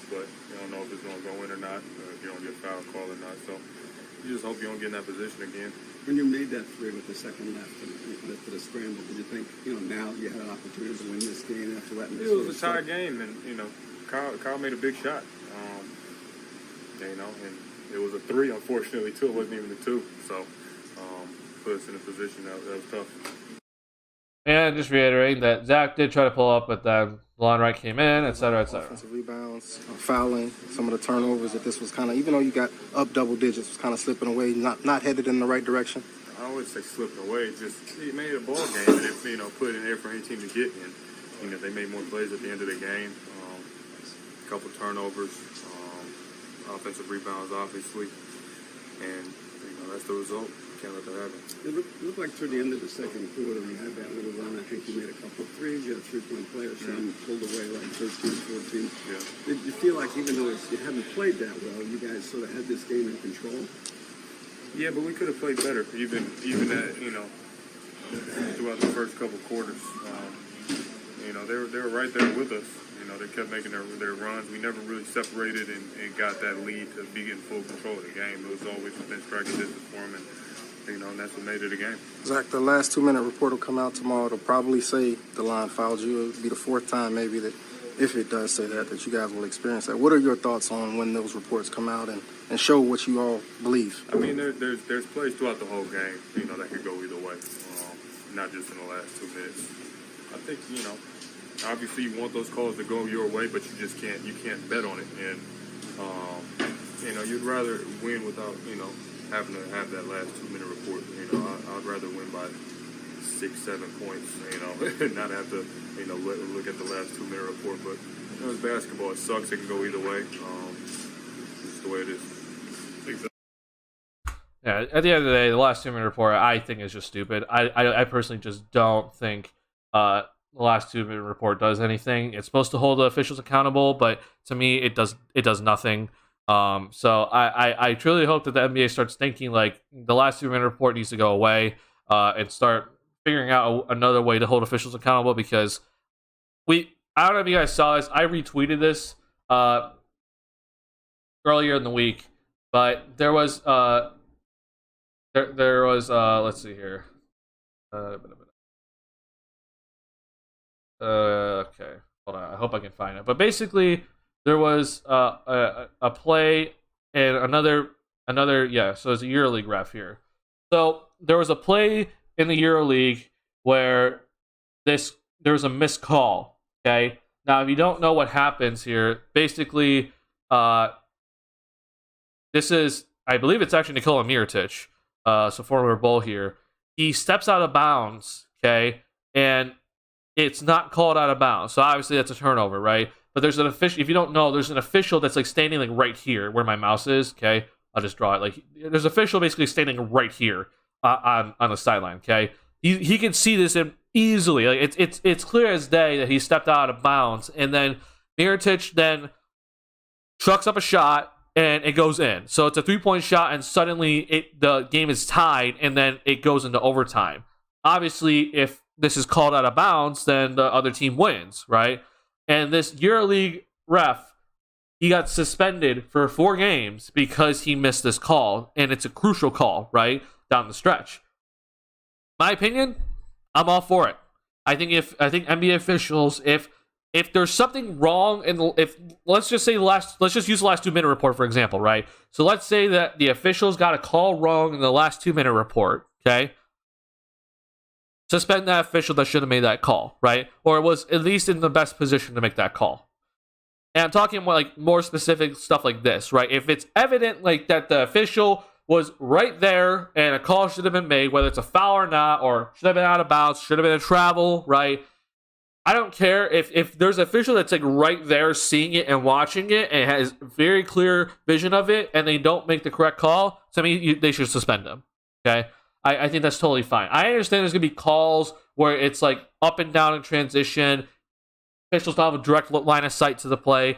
but you don't know if it's going to go in or not, or if you don't get a foul call or not. So you just hope you don't get in that position again. When you made that 3 with the second left and to the scramble, did you think, now you had an opportunity to win this game after letting this? It was a tie game, and Kyle made a big shot. And it was a 3, unfortunately, too. It wasn't even a 2. So put us in a position that was tough. And just reiterating that Zach did try to pull up, but then Delon Wright came in, et cetera, et cetera. Offensive rebounds, fouling, some of the turnovers, that this was kind of, even though you got up double digits, was kind of slipping away, not headed in the right direction. I always say slipping away. Just he made a ball game, and it put it in there for any team to get. And they made more plays at the end of the game. A couple turnovers, offensive rebounds, obviously, and that's the result. Can't let that happen. It looked like toward the end of the second quarter, you had that little run. I think you made a couple of 3s. You had a 3-point play or something, pulled away like 13, 14. Yeah. Did you feel like even though you haven't played that well, you guys sort of had this game in control? Yeah, but we could have played better, even at, throughout the first couple quarters. They were right there with us. They kept making their runs. We never really separated and got that lead to be in full control of the game. It was always within striking distance for them, and that's what made it a game. Zach, the last 2-minute report will come out tomorrow. It'll probably say the line fouled you. It'll be the 4th time maybe that, if it does say that you guys will experience that. What are your thoughts on when those reports come out and show what you all believe? I mean, there's plays throughout the whole game, that could go either way, not just in the last 2 minutes. I think, obviously you want those calls to go your way, but you can't bet on it. And, you'd rather win without, having to have that last 2-minute report. I'd rather win by 6-7 points, and not have to, look at the last 2-minute report. But, it's basketball. It sucks. It can go either way. It's the way it is. Yeah, at the end of the day, the last 2-minute report I think is just stupid. I personally just don't think the last 2-minute report does anything. It's supposed to hold the officials accountable, but to me it does nothing. So I truly hope that the NBA starts thinking like the last 2-minute report needs to go away, and start figuring out another way to hold officials accountable, because I don't know if you guys saw this. I retweeted this earlier in the week, but there was let's see here. Okay, hold on. I hope I can find it. But basically, there was a play and another so it's a EuroLeague ref here. So there was a play in the EuroLeague where there was a missed call. Okay, now if you don't know what happens here, basically, this is, I believe it's actually Nikola Mirotic, so former Bull here. He steps out of bounds, okay, and it's not called out of bounds. So obviously that's a turnover, right? But there's an official. If you don't know, there's an official that's like standing like right here where my mouse is. Okay, I'll just draw it. Like there's an official basically standing right here on the sideline. Okay, he can see this easily. Like it's clear as day that he stepped out of bounds, and then Mirotic then trucks up a shot and it goes in. So it's a 3-point shot, and suddenly the game is tied, and then it goes into overtime. Obviously, if this is called out of bounds, then the other team wins, right? And this EuroLeague ref, he got suspended for 4 games because he missed this call, and it's a crucial call, right, down the stretch. My opinion, I'm all for it. I think NBA officials, if there's something wrong, and if let's just use the last 2-minute report for example, right? So let's say that the officials got a call wrong in the last 2-minute report, okay? Suspend that official that should have made that call, right? Or was at least in the best position to make that call. And I'm talking about like more specific stuff like this, right? If it's evident like that the official was right there and a call should have been made, whether it's a foul or not, or should have been out of bounds, should have been a travel, right? I don't care if there's an official that's like right there seeing it and watching it and has very clear vision of it, and they don't make the correct call. To me, they should suspend them. Okay, I think that's totally fine. I understand there's gonna be calls where it's like up and down in transition. Officials don't have a direct line of sight to the play.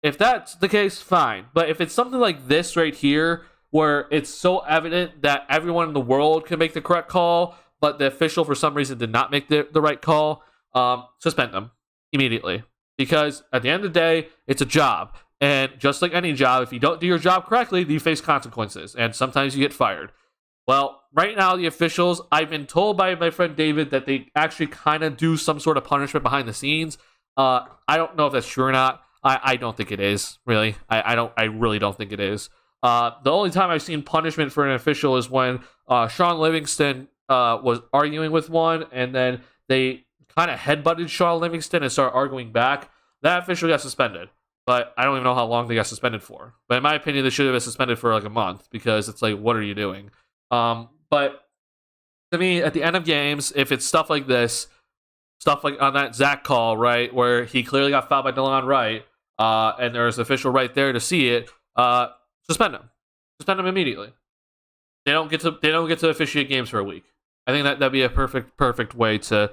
If that's the case, fine. But if it's something like this right here, where it's so evident that everyone in the world can make the correct call, but the official for some reason did not make the right call, suspend them immediately. Because at the end of the day, it's a job. And just like any job, if you don't do your job correctly, you face consequences. And sometimes you get fired. Well, right now, the officials, I've been told by my friend David that they actually kind of do some sort of punishment behind the scenes. I don't know if that's true or not. I don't think it is, really. I really don't think it is. The only time I've seen punishment for an official is when Sean Livingston was arguing with one, and then they kind of headbutted Sean Livingston and started arguing back. That official got suspended, but I don't even know how long they got suspended for. But in my opinion, they should have been suspended for like a month, because it's like, what are you doing? But to me, at the end of games, if it's stuff like this, stuff like on that Zach call, right, where he clearly got fouled by DeLon Wright, and there's an official right there to see it, suspend him immediately. They don't get to officiate games for a week. I think that'd be a perfect way to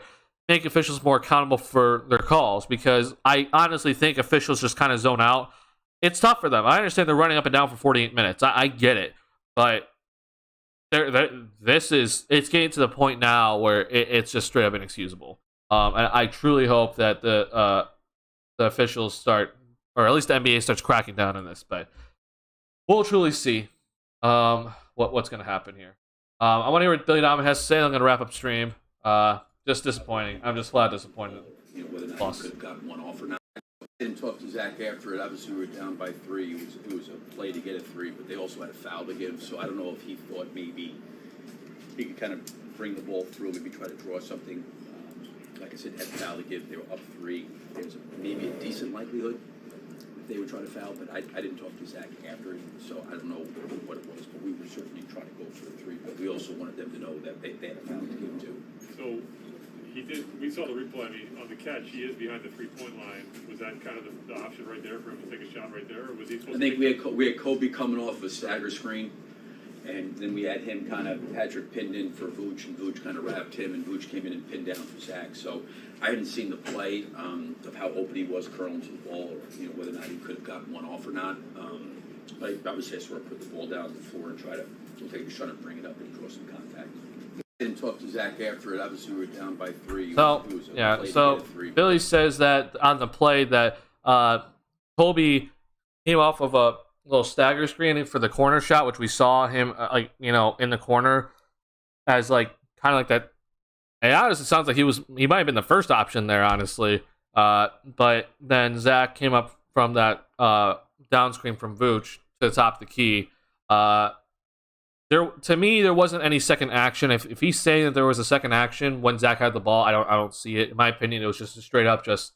make officials more accountable for their calls, because I honestly think officials just kind of zone out. It's tough for them. I understand they're running up and down for 48 minutes. I get it, but it's getting to the point now where it's just straight up inexcusable. And I truly hope that the officials start, or at least the NBA starts cracking down on this. But we'll truly see what's going to happen here. I want to hear what Billy Donovan has to say. I'm going to wrap up stream. Just disappointing. I'm just flat disappointed. You know, whether or not he could have gotten one off or not. I didn't talk to Zach after it. Obviously, we were down by 3. It was a play to get a 3, but they also had a foul to give. So I don't know if he thought maybe he could kind of bring the ball through, maybe try to draw something. Like I said, had a foul to give. They were up 3. There was maybe a decent likelihood that they would try to foul, but I didn't talk to Zach after it, so I don't know what it was. But we were certainly trying to go for a 3. But we also wanted them to know that they had a foul to give too. So we saw the replay. I mean, on the catch, he is behind the 3-point line. Was that kind of the option right there for him to take a shot right there, or was he supposed I think we had Kobe coming off of a stagger screen, and then we had him kind of, Patrick pinned in for Vooch, and Vooch kind of wrapped him, and Vooch came in and pinned down for Zach. So I hadn't seen the play of how open he was curling to the ball, or whether or not he could have gotten one off or not. But I would say sort of put the ball down on the floor and try to take a shot and bring it up and draw some contact. I didn't talk to Zach after it. Obviously, we were down by 3. So Billy says that on the play that Kobe came off of a little stagger screen for the corner shot, which we saw him in the corner as like kind of like that. And honestly, it sounds like he might have been the first option there, honestly. But then Zach came up that down screen from Vooch to the top of the key. To me, there wasn't any second action. If he's saying that there was a second action when Zach had the ball, I don't see it. In my opinion, it was just a straight up just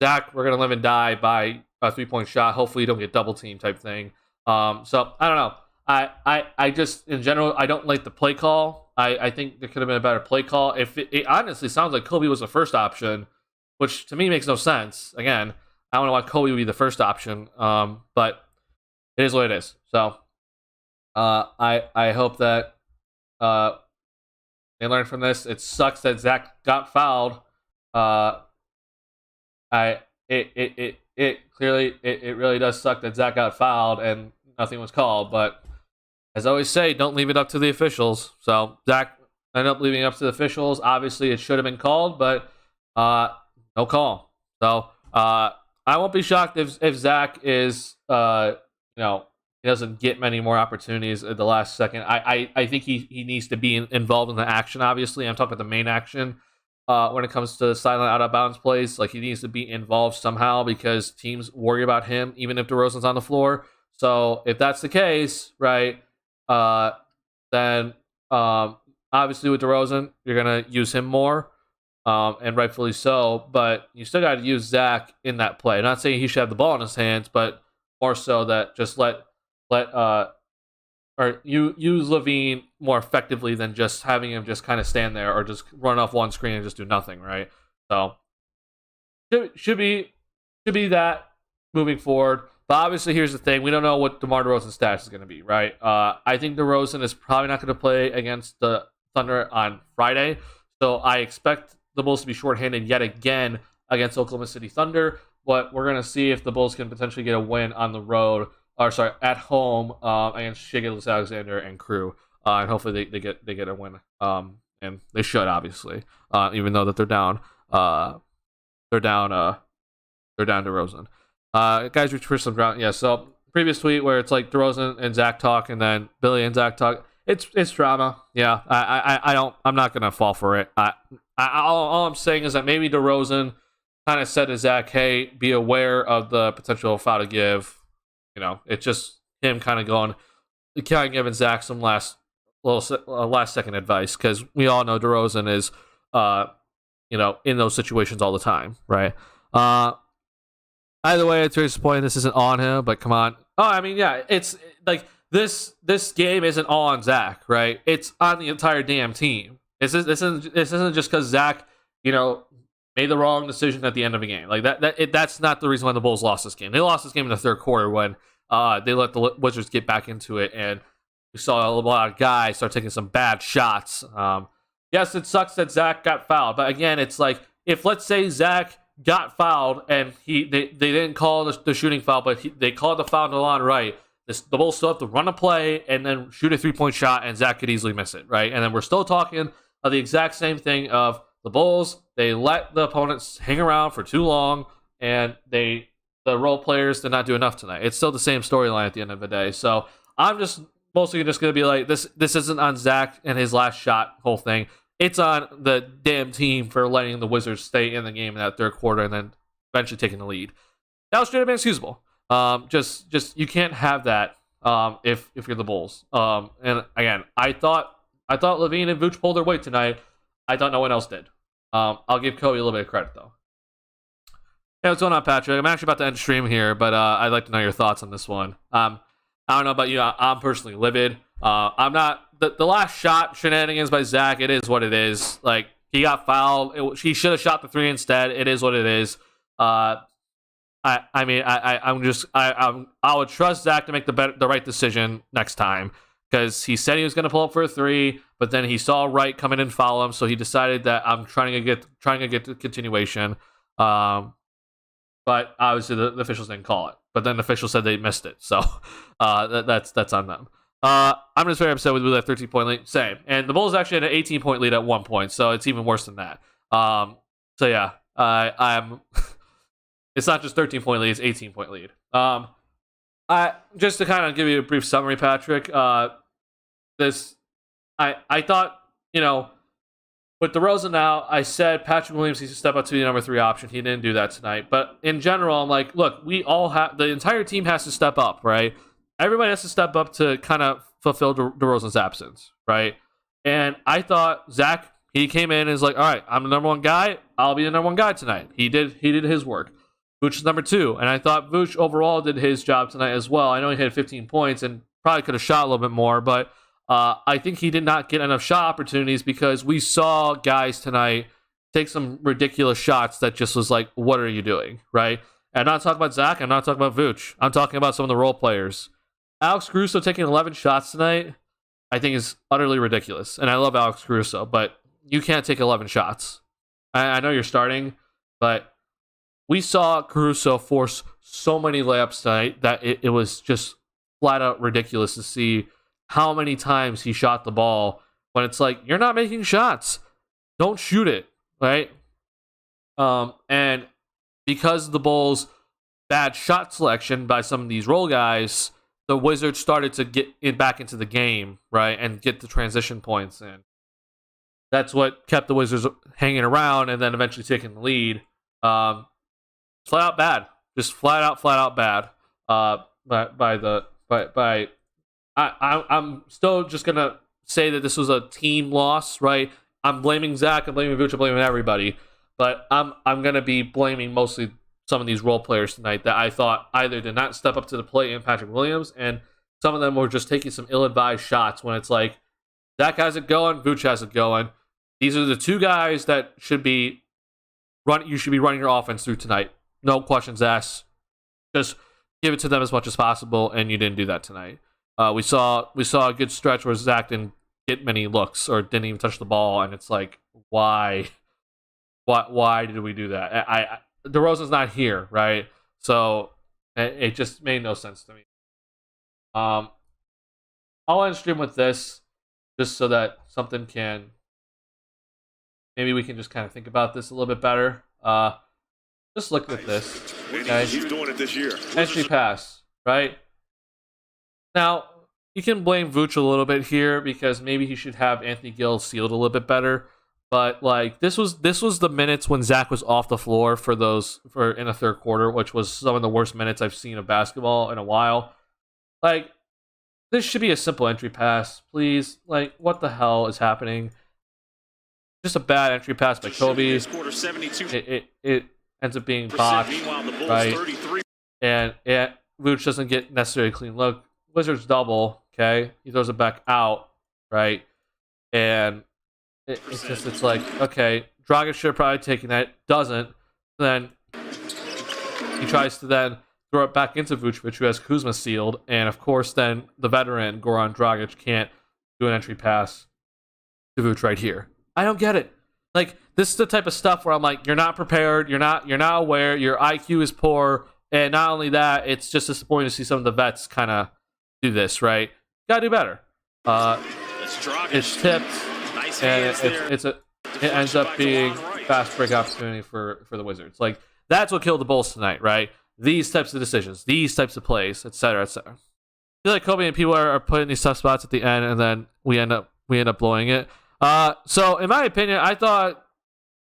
Zach, we're gonna live and die by a 3-point shot. Hopefully, you don't get double team type thing. So I don't know. I just in general I don't like the play call. I think there could have been a better play call. If it honestly sounds like Kobe was the first option, which to me makes no sense. Again, I don't know why Kobe would be the first option. But it is what it is. So I hope that they learn from this. It sucks that Zach got fouled. It clearly really does suck that Zach got fouled and nothing was called. But as I always say, don't leave it up to the officials. So Zach ended up leaving it up to the officials. Obviously, it should have been called, but no call. So I won't be shocked if Zach is he doesn't get many more opportunities at the last second. I think he needs to be involved in the action, obviously. I'm talking about the main action when it comes to silent out-of-bounds plays. Like, he needs to be involved somehow because teams worry about him, even if DeRozan's on the floor. So if that's the case, right, then obviously with DeRozan, you're going to use him more, and rightfully so. But you still got to use Zach in that play. I'm not saying he should have the ball in his hands, but more so that just use Levine more effectively than just having him just kind of stand there or just run off one screen and just do nothing, right? So should be that moving forward. But obviously, here's the thing: we don't know what DeMar DeRozan's status is going to be, right? I think DeRozan is probably not going to play against the Thunder on Friday, so I expect the Bulls to be shorthanded yet again against Oklahoma City Thunder. But we're going to see if the Bulls can potentially get a win on the road. At home against Shai Gilgeous-Alexander and crew, and hopefully they get a win. And they should, obviously, even though that they're down DeRozan. Guys, reach for some ground. Yeah. So previous tweet where it's like DeRozan and Zach talk, and then Billy and Zach talk. It's drama. Yeah. I'm not gonna fall for it. All I'm saying is that maybe DeRozan kind of said to Zach, "Hey, be aware of the potential foul to give." It's just him kind of giving Zach some last second advice, because we all know DeRozan is, in those situations all the time, right? Either way, it's very disappointing. This isn't on him, but come on. Oh, I mean, yeah, it's like this game isn't all on Zach, right? It's on the entire damn team. This isn't just because Zach, made the wrong decision at the end of a game. Like that's not the reason why the Bulls lost this game. They lost this game in the third quarter when they let the Wizards get back into it, and we saw a lot of guys start taking some bad shots. Yes, it sucks that Zach got fouled, but again, it's like, if let's say Zach got fouled and they didn't call the shooting foul, but they called the foul to Delon Wright, the Bulls still have to run a play and then shoot a 3-point shot, and Zach could easily miss it, right? And then we're still talking of the exact same thing of the Bulls. They let the opponents hang around for too long, and the role players did not do enough tonight. It's still the same storyline at the end of the day. So I'm just mostly just going to be like, this isn't on Zach and his last shot whole thing. It's on the damn team for letting the Wizards stay in the game in that third quarter and then eventually taking the lead. That was straight up inexcusable. Just you can't have that if you're the Bulls. And again, I thought Levine and Vooch pulled their weight tonight. I thought no one else did. I'll give Kobe a little bit of credit, though. Hey, what's going on, Patrick? I'm actually about to end stream here, but I'd like to know your thoughts on this one. I don't know about you. I'm personally livid. I'm not... The last shot shenanigans by Zach, it is what it is. Like, he got fouled. He should have shot the three instead. It is what it is. I would trust Zach to make the right decision next time, because he said he was going to pull up for a three, but then he saw Wright come in and foul him, so he decided that I'm trying to get the continuation. But obviously the officials didn't call it. But then the officials said they missed it, so that's on them. I'm just very upset with that 13-point lead. Same, and the Bulls actually had an 18-point lead at one point, so it's even worse than that. So yeah, I'm. It's not just 13-point lead; it's 18-point lead. Just to kind of give you a brief summary, Patrick. I thought, with DeRozan out, I said Patrick Williams needs to step up to the number 3 option. He didn't do that tonight. But in general, I'm like, look, we all have, the entire team has to step up, right? Everybody has to step up to kind of fulfill DeRozan's absence, right? And I thought Zach, he came in and is like, all right, I'm the number 1 guy. I'll be the number 1 guy tonight. He did his work. Vooch is number 2. And I thought Vooch overall did his job tonight as well. I know he had 15 points and probably could have shot a little bit more, but I think he did not get enough shot opportunities because we saw guys tonight take some ridiculous shots that just was like, what are you doing, right? And I'm not talking about Zach. I'm not talking about Vooch. I'm talking about some of the role players. Alex Caruso taking 11 shots tonight, I think is utterly ridiculous. And I love Alex Caruso, but you can't take 11 shots. I know you're starting, but we saw Caruso force so many layups tonight that it was just flat out ridiculous to see how many times he shot the ball when it's like, you're not making shots. Don't shoot it, right? And because of the Bulls' bad shot selection by some of these role guys, the Wizards started to get back into the game, right, and get the transition points in. That's what kept the Wizards hanging around and then eventually taking the lead. Flat out bad. Just flat out bad. I'm still just gonna say that this was a team loss, right? I'm blaming Zach, I'm blaming Vooch, I'm blaming everybody, but I'm gonna be blaming mostly some of these role players tonight that I thought either did not step up to the plate in Patrick Williams, and some of them were just taking some ill-advised shots when it's like, Zach has it going, Vooch has it going. These are the 2 guys that should be you should be running your offense through tonight. No questions asked. Just give it to them as much as possible, and you didn't do that tonight. We saw a good stretch where Zach didn't get many looks or didn't even touch the ball, and it's like, why did we do that? DeRozan's not here, right? So it just made no sense to me. I'll end stream with this, just so that something can, maybe we can just kind of think about this a little bit better. Just look at this. Okay? He's doing it this year. Entry pass, right? Now, you can blame Vooch a little bit here because maybe he should have Anthony Gill sealed a little bit better. But like this was the minutes when Zach was off the floor for in the third quarter, which was some of the worst minutes I've seen of basketball in a while. Like, this should be a simple entry pass, please. Like, what the hell is happening? Just a bad entry pass by Kobe. It ends up being botched, right? And Vooch doesn't get necessarily a clean look. Wizards double, okay? He throws it back out, right? And it's like, okay, Dragic should have probably taken that. Doesn't. Then he tries to then throw it back into Vucevic, who has Kuzma sealed. And, of course, then the veteran, Goran Dragic, can't do an entry pass to Vucevic right here. I don't get it. Like, this is the type of stuff where I'm like, you're not prepared, you're not aware, your IQ is poor, and not only that, it's just disappointing to see some of the vets kind of do this, right? Gotta do better. It's tipped, and it ends up being fast break opportunity for the Wizards. Like, that's what killed the Bulls tonight, right? These types of decisions, these types of plays, etc., etc. I feel like Kobe and people are putting these tough spots at the end, and then we end up blowing it. So in my opinion, I thought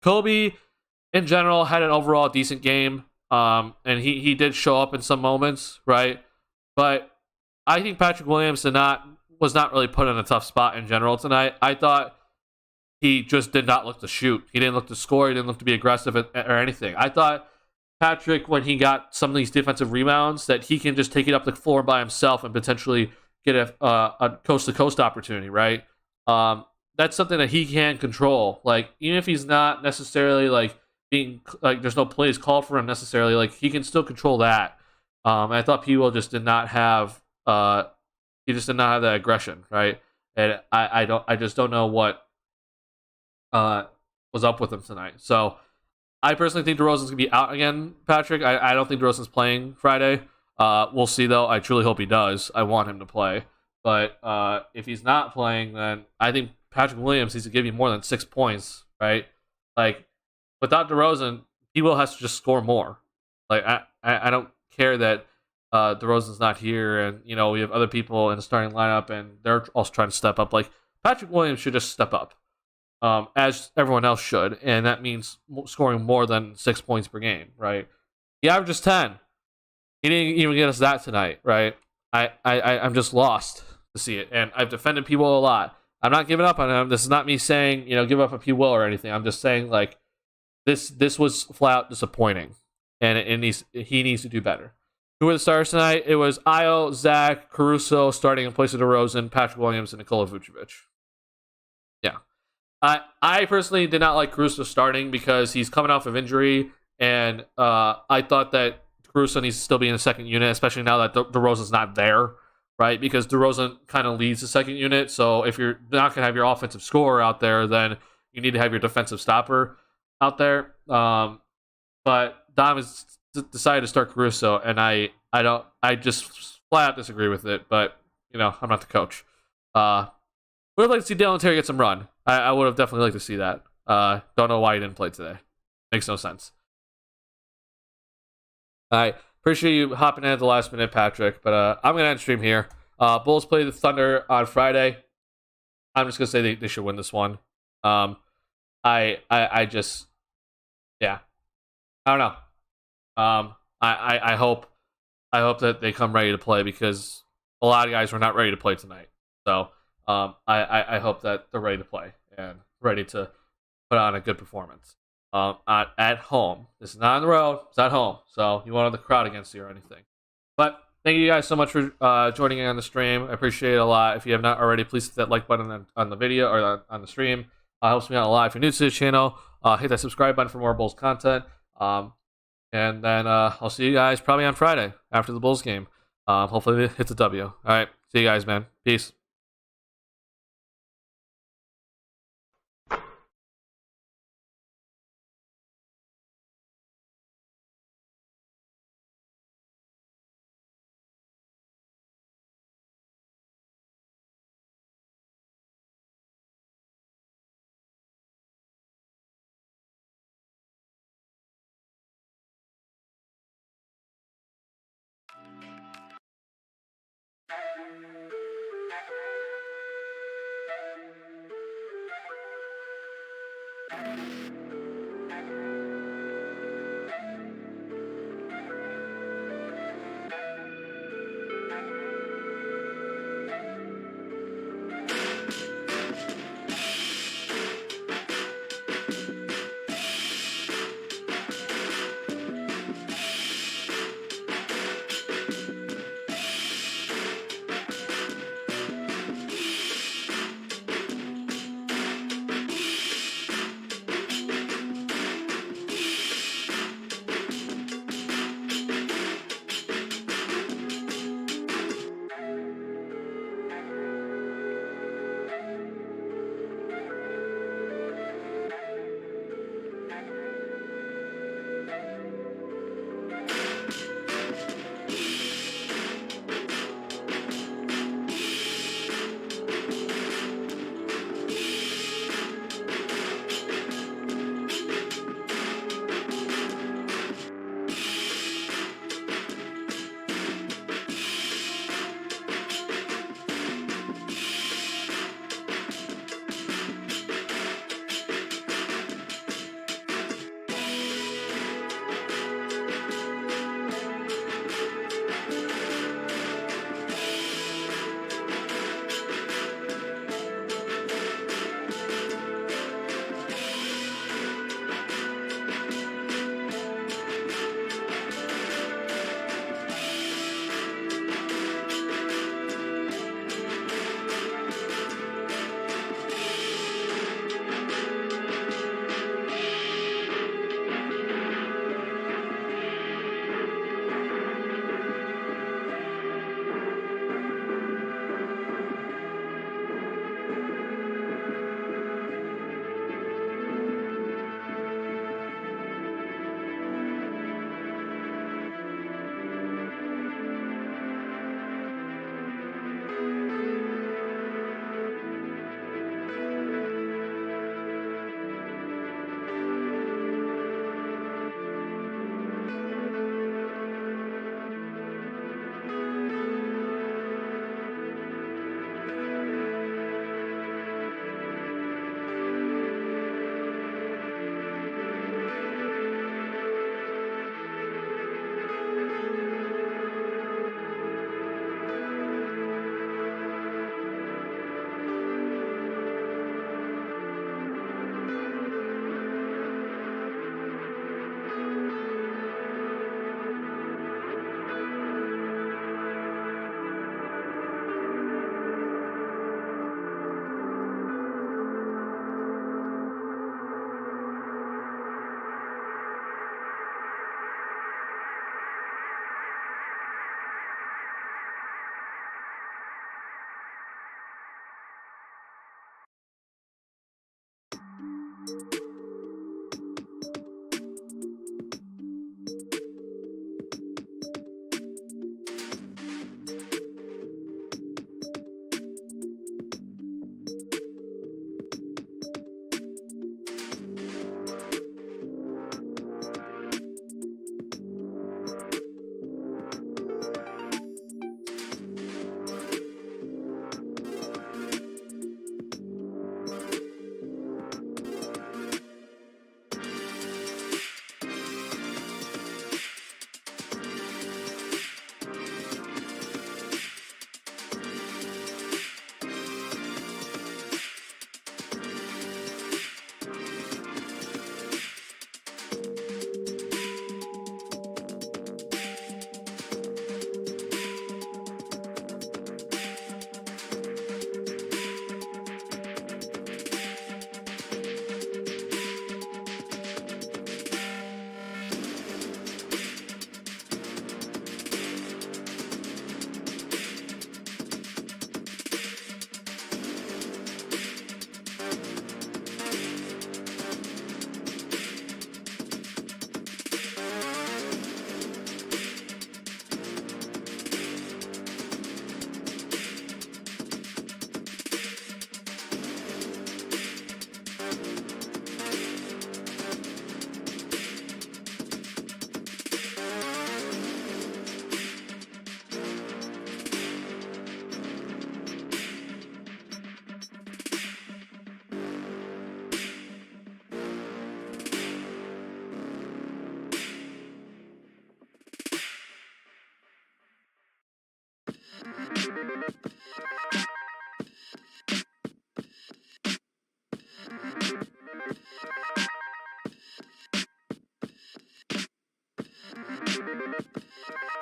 Kobe in general had an overall decent game. And he did show up in some moments, right? But I think Patrick Williams was not really put in a tough spot in general tonight. I thought he just did not look to shoot. He didn't look to score. He didn't look to be aggressive or anything. I thought Patrick, when he got some of these defensive rebounds, that he can just take it up the floor by himself and potentially get a coast-to-coast opportunity, right? That's something that he can control. Like, even if he's not necessarily like being like, there's no plays called for him necessarily, like, he can still control that. And I thought P-Will just did not have he just did not have that aggression, right? And I just don't know what was up with him tonight. So I personally think DeRozan's gonna be out again, Patrick. I don't think DeRozan's playing Friday. We'll see though. I truly hope he does. I want him to play. But if he's not playing, then I think Patrick Williams needs to give you more than 6 points, right? Like, without DeRozan, P-Will has to just score more. Like, I don't care that DeRozan's not here, and you know we have other people in the starting lineup, and they're also trying to step up. Like, Patrick Williams should just step up. as everyone else should, and that means scoring more than 6 points per game, right? He averages 10. He didn't even get us that tonight, right? I'm just lost to see it, and I've defended P. Will a lot. I'm not giving up on him. This is not me saying, give up on P. Will or anything. I'm just saying, like, this was flat out disappointing, and he needs to do better. Who were the stars tonight? It was Io, Zach, Caruso starting in place of DeRozan, Patrick Williams, and Nikola Vucevic. Yeah. I personally did not like Caruso starting because he's coming off of injury, and I thought that Caruso needs to still be in the second unit, especially now that DeRozan's not there, right? Because DeRozan kind of leads the second unit, so if you're not going to have your offensive scorer out there, then you need to have your defensive stopper out there. But Dom has decided to start Caruso, and I just flat out disagree with it, but, I'm not the coach. Would have liked to see Dalen Terry get some run. I would have definitely liked to see that. Don't know why he didn't play today. Makes no sense. I appreciate you hopping in at the last minute, Patrick, but I'm going to end stream here. Bulls play the Thunder on Friday. I'm just going to say they should win this one. I just, yeah. I don't know. I hope that they come ready to play because a lot of guys were not ready to play tonight. So I hope that they're ready to play and ready to put on a good performance. At home. This is not on the road. It's at home. So you won't have the crowd against you or anything. But thank you guys so much for joining in on the stream. I appreciate it a lot. If you have not already, please hit that like button on the video or on the stream. Helps me out a lot. If you're new to the channel, hit that subscribe button for more Bulls content. And then I'll see you guys probably on Friday after the Bulls game. Hopefully it hits a W. All right. See you guys, man. Peace.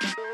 Bye.